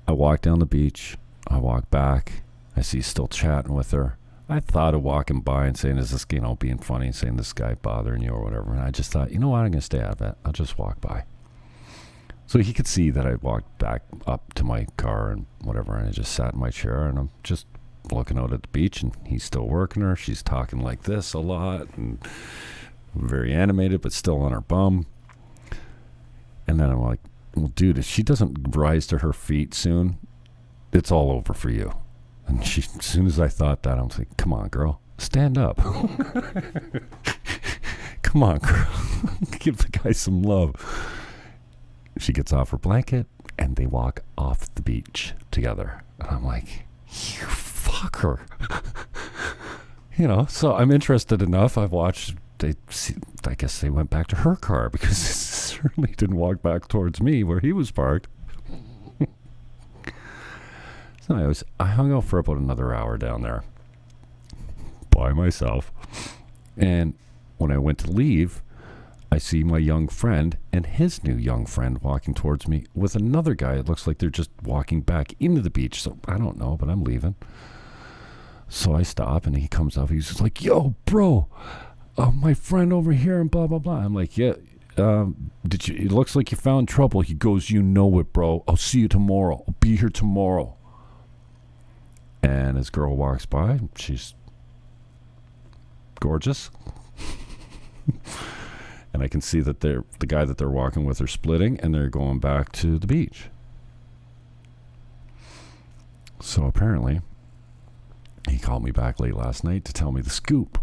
I walk down the beach. I walk back. I see he's still chatting with her. I thought of walking by and saying, is this, being funny and saying this guy bothering you or whatever. And I just thought, you know what, I'm going to stay out of it. I'll just walk by. So he could see that I walked back up to my car and whatever, and I just sat in my chair, and I'm just looking out at the beach, and he's still working her. She's talking like this a lot, and very animated, but still on her bum. And then I'm like, well, dude, if she doesn't rise to her feet soon, it's all over for you. And as soon as I thought that, I was like, come on, girl, stand up. Come on, girl. Give the guy some love. She gets off her blanket, and they walk off the beach together. And I'm like, you fucker. So I'm interested enough. I've watched, I guess they went back to her car because it certainly didn't walk back towards me where he was parked. So anyways, I hung out for about another hour down there by myself. And when I went to leave, I see my young friend and his new young friend walking towards me with another guy. It looks like they're just walking back into the beach. So I don't know, but I'm leaving. So I stop, and he comes up. He's just like, yo, bro, my friend over here and blah, blah, blah. I'm like, yeah, it looks like you found trouble. He goes, you know it, bro. I'll see you tomorrow. I'll be here tomorrow. And his girl walks by. She's gorgeous. And I can see that the guy that they're walking with are splitting, and they're going back to the beach. So apparently, he called me back late last night to tell me the scoop.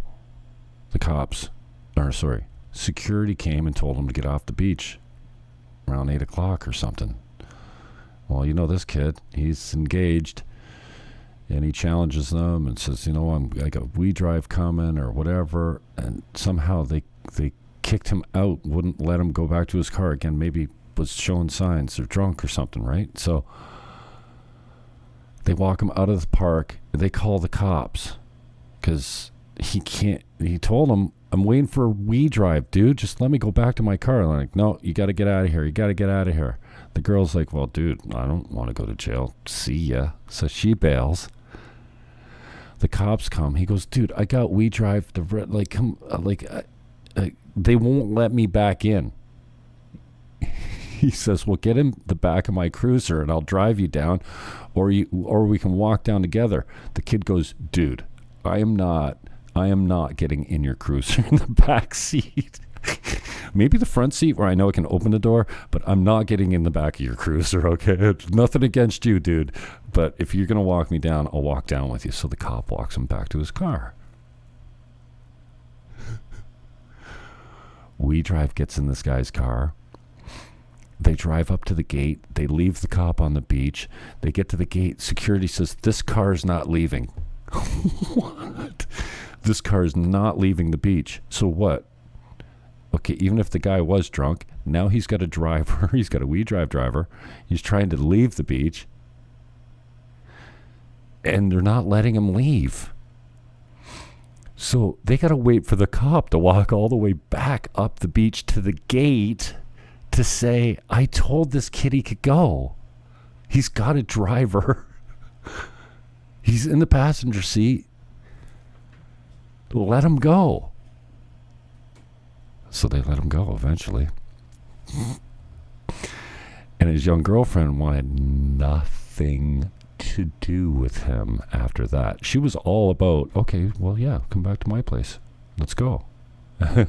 Security came and told him to get off the beach around 8 o'clock or something. Well, this kid, he's engaged, and he challenges them and says, I got We Drive coming or whatever, and somehow they kicked him out, wouldn't let him go back to his car again. Maybe was showing signs they're drunk or something, right? So they walk him out of the park. They call the cops because he told them, I'm waiting for a We Drive, dude. Just let me go back to my car. And they're like, no, you got to get out of here. You got to get out of here. The girl's like, well, dude, I don't want to go to jail. See ya. So she bails. The cops come. He goes, dude, I got We Drive. They won't let me back in. He says, well, get in the back of my cruiser and I'll drive you down, or we can walk down together. The kid goes, dude, I am not getting in your cruiser in the back seat. Maybe the front seat where I know I can open the door, but I'm not getting in the back of your cruiser, okay? It's nothing against you, dude. But if you're going to walk me down, I'll walk down with you. So the cop walks him back to his car. We Drive gets in this guy's car. They drive up to the gate. They leave the cop on the beach. They get to the gate. Security says, this car is not leaving. What? This car is not leaving the beach. So what? Okay, even if the guy was drunk, now he's got a driver. He's got a We Drive driver. He's trying to leave the beach. And they're not letting him leave. So they got to wait for the cop to walk all the way back up the beach to the gate to say, I told this kid he could go. He's got a driver. He's in the passenger seat. Let him go. So they let him go eventually. And his young girlfriend wanted nothing to do with him after that. She was all about, okay, well, yeah, come back to my place. Let's go. But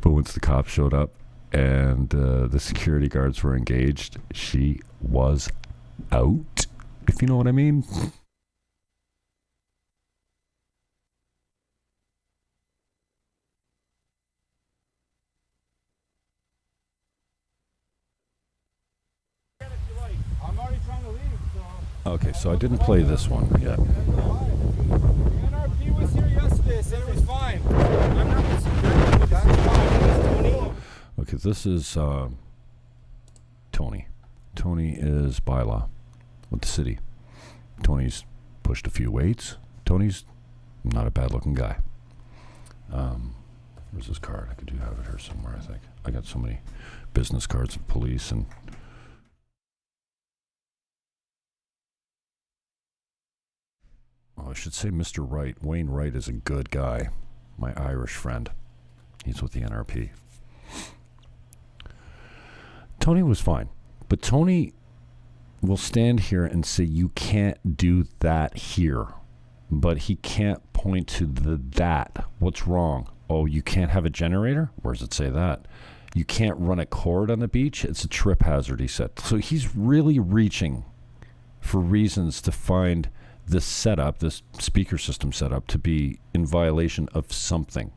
once the cops showed up and the security guards were engaged, she was out, if you know what I mean. Okay, so I didn't play this one yet. The NRP was here yesterday, said it was fine. I'm not the security, but that's fine. Tony. Okay, this is Tony. Tony is bylaw with the city. Tony's pushed a few weights. Tony's not a bad-looking guy. Where's his card? I do have it here somewhere, I think. I got so many business cards of police and... Oh, I should say Mr. Wright. Wayne Wright is a good guy. My Irish friend. He's with the NRP. Tony was fine. But Tony will stand here and say, you can't do that here. But he can't point to that. What's wrong? Oh, you can't have a generator? Where does it say that? You can't run a cord on the beach? It's a trip hazard, he said. So he's really reaching for reasons to find this setup, this speaker system setup, to be in violation of something.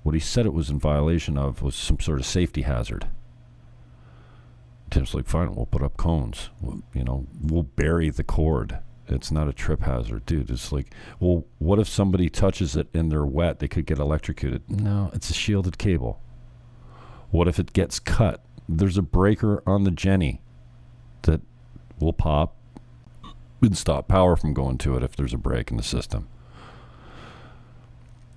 What he said it was in violation of was some sort of safety hazard. Tim's like, fine, we'll put up cones. We'll bury the cord. It's not a trip hazard. Dude, it's like, well, what if somebody touches it and they're wet? They could get electrocuted. No, it's a shielded cable. What if it gets cut? There's a breaker on the Jenny that will pop and stop power from going to it if there's a break in the system.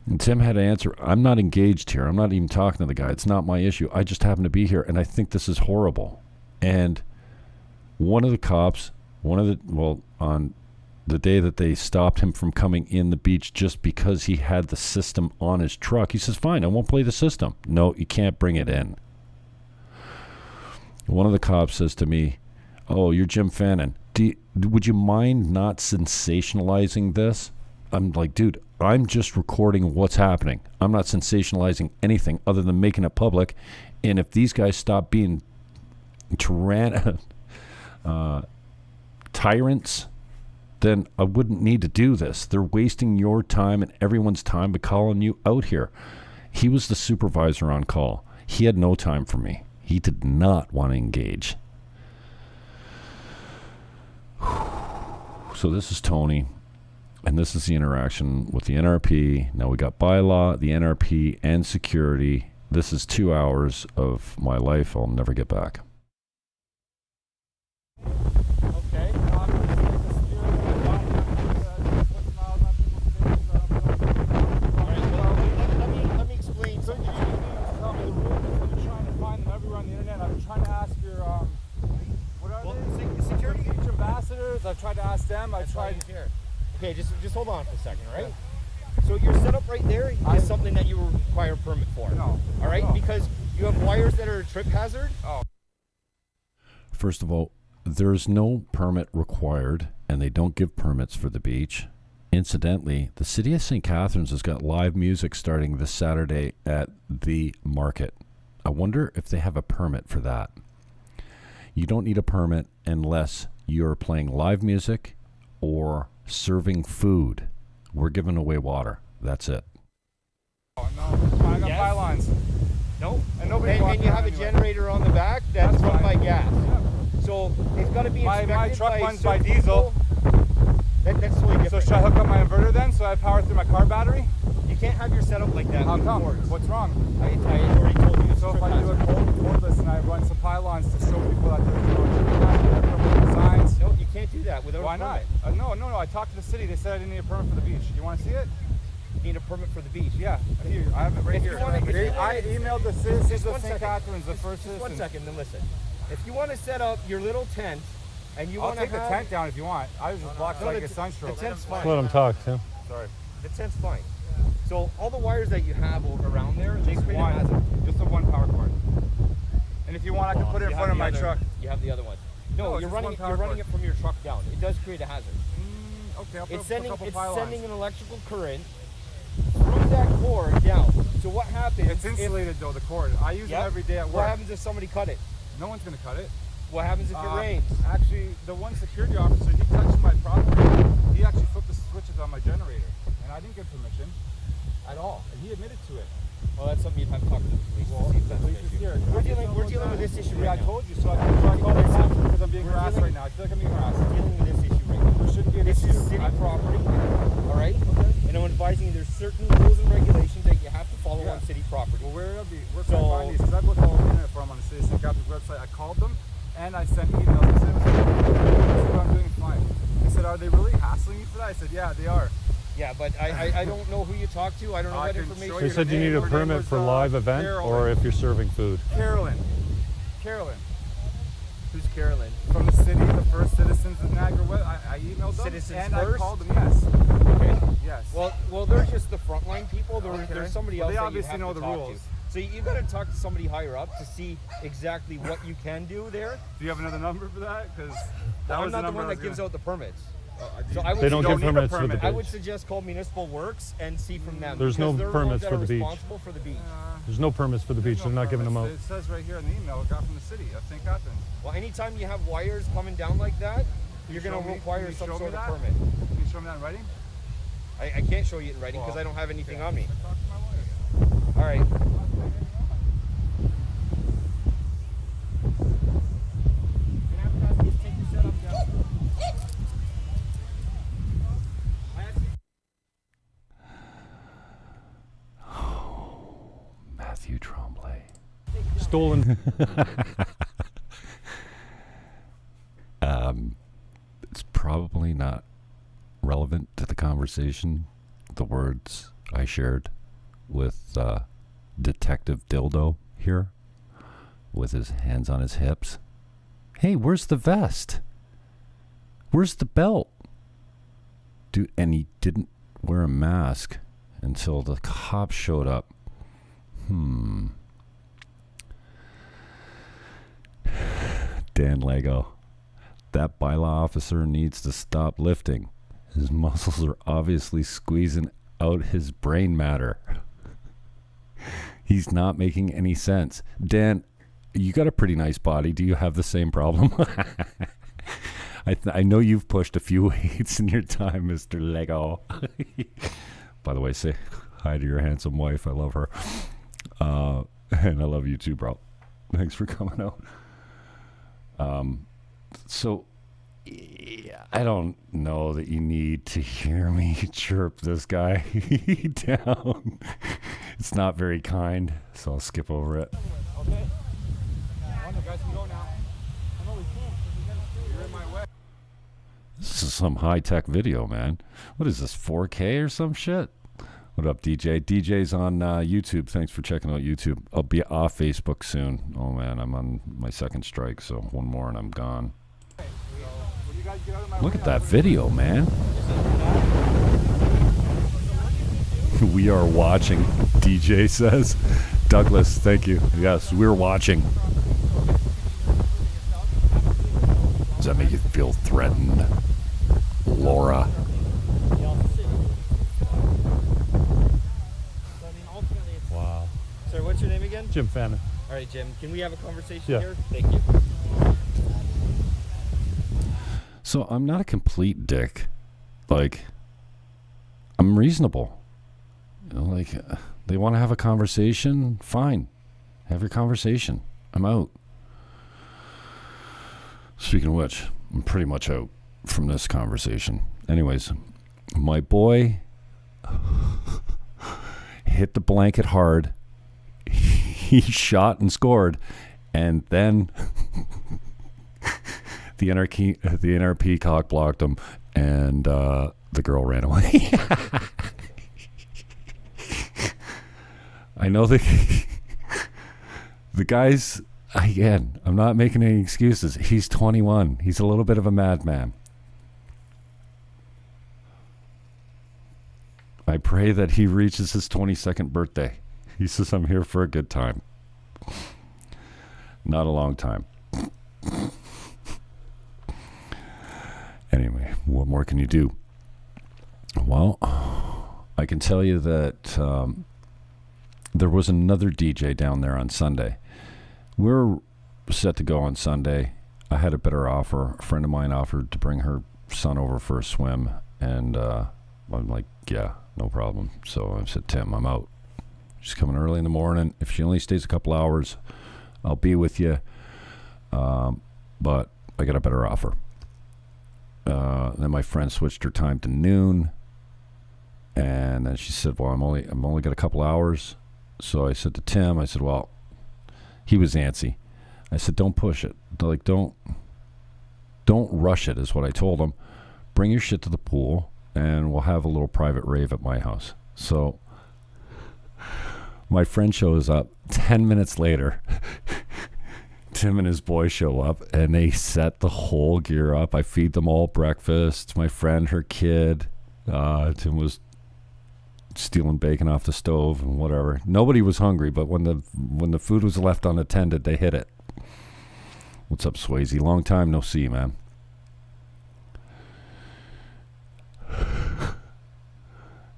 And Tim had to answer, I'm not engaged here. I'm not even talking to the guy. It's not my issue. I just happen to be here, and I think this is horrible. And one of the cops, on the day that they stopped him from coming in the beach just because he had the system on his truck, he says, fine, I won't play the system. No, you can't bring it in. One of the cops says to me, oh, you're Jim Fannon. Would you mind not sensationalizing this? I'm like, dude, I'm just recording what's happening. I'm not sensationalizing anything other than making it public. And if these guys stop being tyrants, then I wouldn't need to do this. They're wasting your time and everyone's time by calling you out here. He was the supervisor on call. He had no time for me. He did not want to engage. So this is Tony, and this is the interaction with the NRP. Now we got bylaw, the NRP, and security. This is 2 hours of my life I'll never get back. Okay, I'm going to take the security and put smiles on people's faces. Alright, well, let me explain So something. you need to tell me the rules. I've been trying to find them everywhere on the internet. I've been trying to ask your, what are they? Security Beach ambassadors. I've tried to ask them. I've tried here. Okay, just hold on for a second, all right? So your setup right there is something that you require a permit for. No. All right, No. because you have wires that are a trip hazard. Oh. First of all, there's no permit required, and they don't give permits for the beach. Incidentally, the city of St. Catharines has got live music starting this Saturday at the market. I wonder if they have a permit for that. You don't need a permit unless you're playing live music or serving food. We're giving away water. That's it. Oh, no. I got Yes. pylons. No. And nobody's And you have a anyway. generator on the back that's run by fine. gas. Yeah. So it's got to be My inspected truck by runs by certain diesel. people. That's totally So different. should I hook up my inverter then so I have power through my car battery? You can't have your setup like that. How with come? cords. What's wrong? I already told you. It's So if trip I do a hazard. cordless and I run some pylons to show people that there's no trip hazard, designs. No, you can't do that without Why a not? permit. No. I talked to the city. They said I didn't need a permit for the beach. You want to see it? You need a permit for the beach. Yeah, here. I have it right If here. you wanna- if you wanna- I emailed the citizens Just of one St. second. Catharines, the Just- first just one citizen. second, then listen. If you want to set up your little tent and you I'll want to take the tent down if you want. I was just blocked so I the get sunstroke. The tent's fine. Let him talk, Tim. Sorry. The tent's fine. So all the wires that you have around there, they Just create a one. hazard. Just a one power cord. And if you want, I can put it in You front have of the my other- truck. You have the other one. No, No, you're just running one power you're running cord. it from your truck down. It does create a hazard. Okay, I'll put It's a sending couple it's pylons. sending an electrical current through that cord down. So what happens? It's insulated though, the cord. I use Yep. it every day at work. What happens if somebody cut it? No one's gonna cut it. What happens if it rains? Actually, the one security officer, he touched my property. He actually flipped the switches on my generator, and I didn't get permission at all, and he admitted to it. Well, that's something you'd have to talk to the police Well, to see if that's police an is issue. here. We're dealing with this issue Yeah, right I now. told you, so I called the cops because I'm being We're harassed dealing- right now. I feel like I'm being harassed. We're dealing with this issue right now. There shouldn't be an This issue. is city property, all right? And I'm advising you there's certain rules and regulations that you have to follow Yeah. on city property. Well, where can I So- find these? Because I've looked all over the internet for them on the City of St. Catharines website. I called them, and I sent emails. I said, I'm doing fine. They said, are they really hassling you for that? I said, yeah, they are. Yeah, but I don't know who you talk to. I don't know I what can information. show They you said the you name. need a Her name permit was, for live event Carolyn. or if you're serving food. Carolyn. Who's Carolyn? From the city, the first citizens of Niagara West. I emailed them. Citizens and first? I called them, yes. Okay. Yes. Well, they're just the frontline people. There's somebody else They that obviously you have know to the talk rules. to. So you got to talk to somebody higher up to see exactly what you can do there. Do you have another number for that? Because I'm not the one that gives out the permits. So I would They don't give suggest- permits for the I would beach. suggest call Municipal Works and see from them. There's no because they're the ones permits that for are the beach. responsible for the beach. There's no permits for the beach. They're not giving them out. It says right here in the email, it got from the city of St. Catharines. Well, anytime you have wires coming down like that, you're going to require some sort of permit. Can you show me that in writing? I can't show you it in writing because I don't have anything on me. Talk to my lawyer. All right. Matthew Tremblay. Stolen. It's probably not relevant to the conversation, the words I shared with Detective Dildo here, with his hands on his hips. Hey, where's the vest? Where's the belt? Dude, and he didn't wear a mask until the cops showed up. Dan Lego. That bylaw officer needs to stop lifting. His muscles are obviously squeezing out his brain matter. He's not making any sense. Dan, you got a pretty nice body. Do you have the same problem? I know you've pushed a few weights in your time, Mr. Lego. By the way, say hi to your handsome wife. I love her. And I love you too, bro. Thanks for coming out. So, I don't know that you need to hear me chirp this guy down. It's not very kind, so I'll skip over it. Okay. You guys can go now. You're in my way. This is some high-tech video, man. What is this, 4K or some shit? What up, DJ? DJ's on YouTube. Thanks for checking out YouTube. I'll be off Facebook soon. Oh, man, I'm on my second strike, so one more and I'm gone. Look at that video, man. We are watching, DJ says. Douglas, thank you. Yes, we're watching. Does that make you feel threatened? Laura. Wow. Sorry, what's your name again? Jim Fannon. All right, Jim. Can we have a conversation Yeah. here? Thank you. So I'm not a complete dick. Like, I'm reasonable. You know, like, they want to have a conversation? Fine. Have your conversation. I'm out. Speaking of which, I'm pretty much out from this conversation. Anyways, my boy hit the blanket hard. He shot and scored. And then the NRP cock blocked him, and the girl ran away. I know the guy's, again, I'm not making any excuses. He's 21. He's a little bit of a madman. I pray that he reaches his 22nd birthday. He says, I'm here for a good time. Not a long time. Anyway, what more can you do? Well, I can tell you that there was another DJ down there on Sunday. We're set to go on Sunday. I had a better offer. A friend of mine offered to bring her son over for a swim, and I'm like, yeah, no problem. So I said, Tim, I'm out. She's coming early in the morning. If she only stays a couple hours, I'll be with you. But I got a better offer. Then my friend switched her time to noon, and then she said, well, I'm only got a couple hours. So I said to Tim, I said, well, he was antsy. I said, don't push it. Like, don't rush it, is what I told him. Bring your shit to the pool, and we'll have a little private rave at my house. So my friend shows up 10 minutes later Tim and his boy show up, and they set the whole gear up. I feed them all breakfast. My friend, her kid. Tim was stealing bacon off the stove and whatever. Nobody was hungry, but when the food was left unattended, they hit it. What's up, Swayze? Long time no see, man.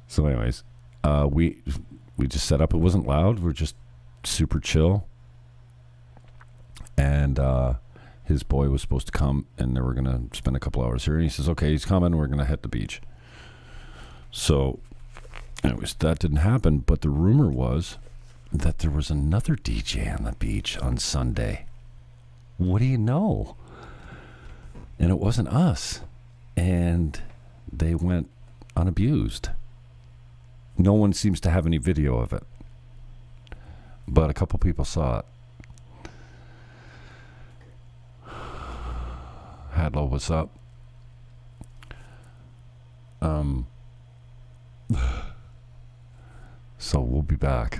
So anyways, we just set up. It wasn't loud. We're just super chill. And his boy was supposed to come, and they were going to spend a couple hours here. And he says, okay, he's coming. We're going to hit the beach. So anyways, that didn't happen. But the rumor was that there was another DJ on the beach on Sunday. What do you know? And it wasn't us. And they went unabused. No one seems to have any video of it. But a couple people saw it. Hadlow, what's up? So we'll be back.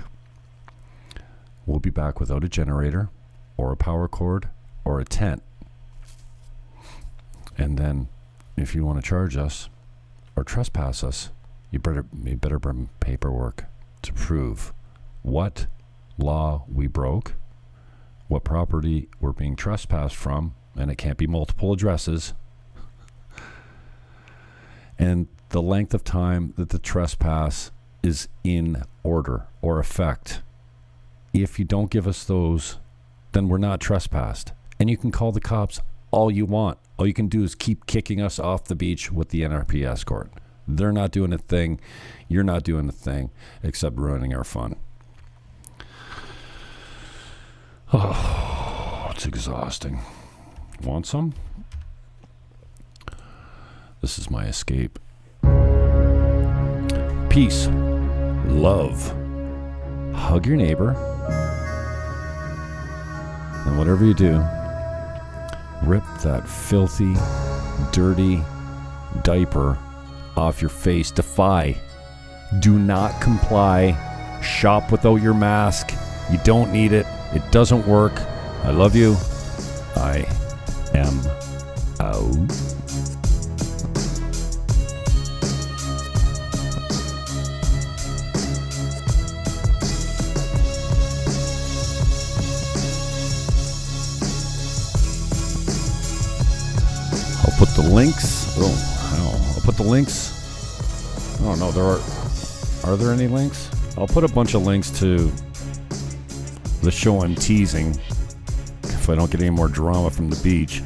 We'll be back without a generator or a power cord or a tent. And then if you want to charge us or trespass us, you better bring paperwork to prove what law we broke, what property we're being trespassed from, and it can't be multiple addresses, and the length of time that the trespass is in order or effect. If you don't give us those, then we're not trespassed. And you can call the cops all you want. All you can do is keep kicking us off the beach with the NRP escort. They're not doing a thing. You're not doing a thing except ruining our fun. Oh, it's exhausting. Want some? This is my escape. Peace. Love. Hug your neighbor. And whatever you do, rip that filthy, dirty diaper off your face. DEFY. Do not comply. Shop without your mask. You don't need it. It doesn't work. I love you. I am out. I'll put the links. I'll put the links. I don't know. Are there any links? I'll put a bunch of links to the show I'm teasing, if I don't get any more drama from the beach,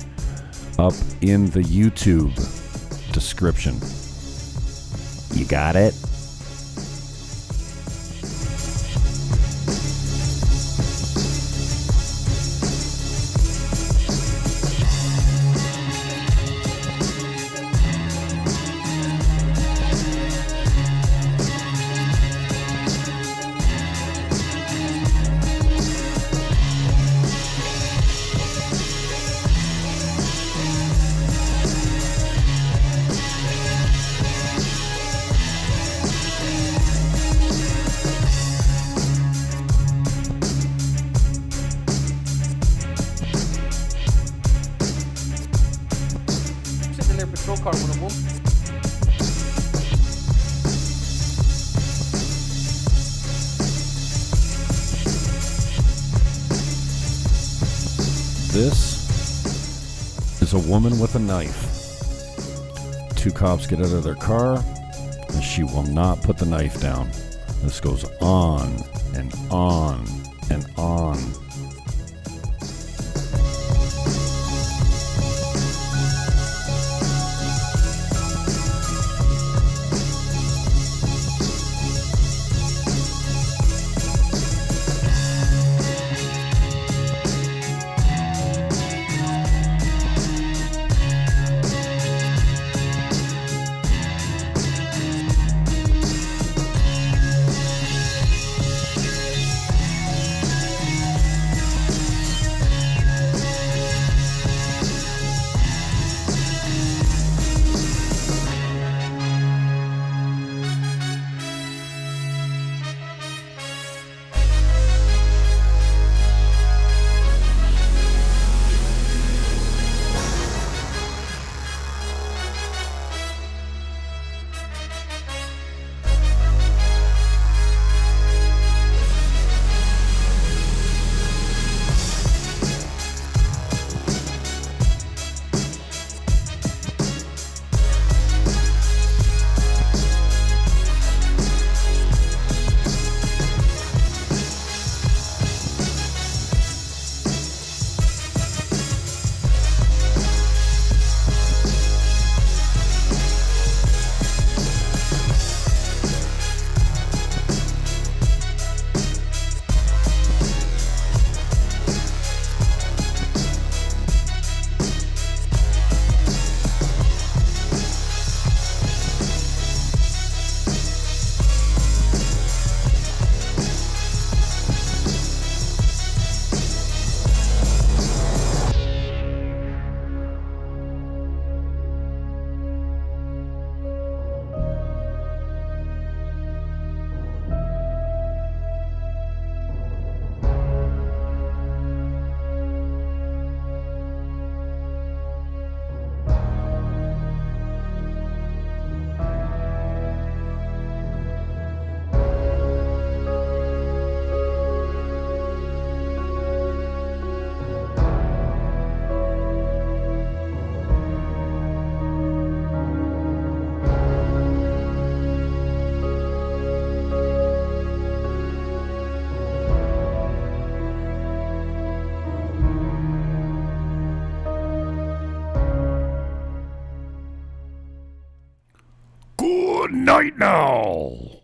up in the YouTube description. You got it? This is a woman with a knife. Two cops get out of their car, and she will not put the knife down. This goes on and on and on. Good night now.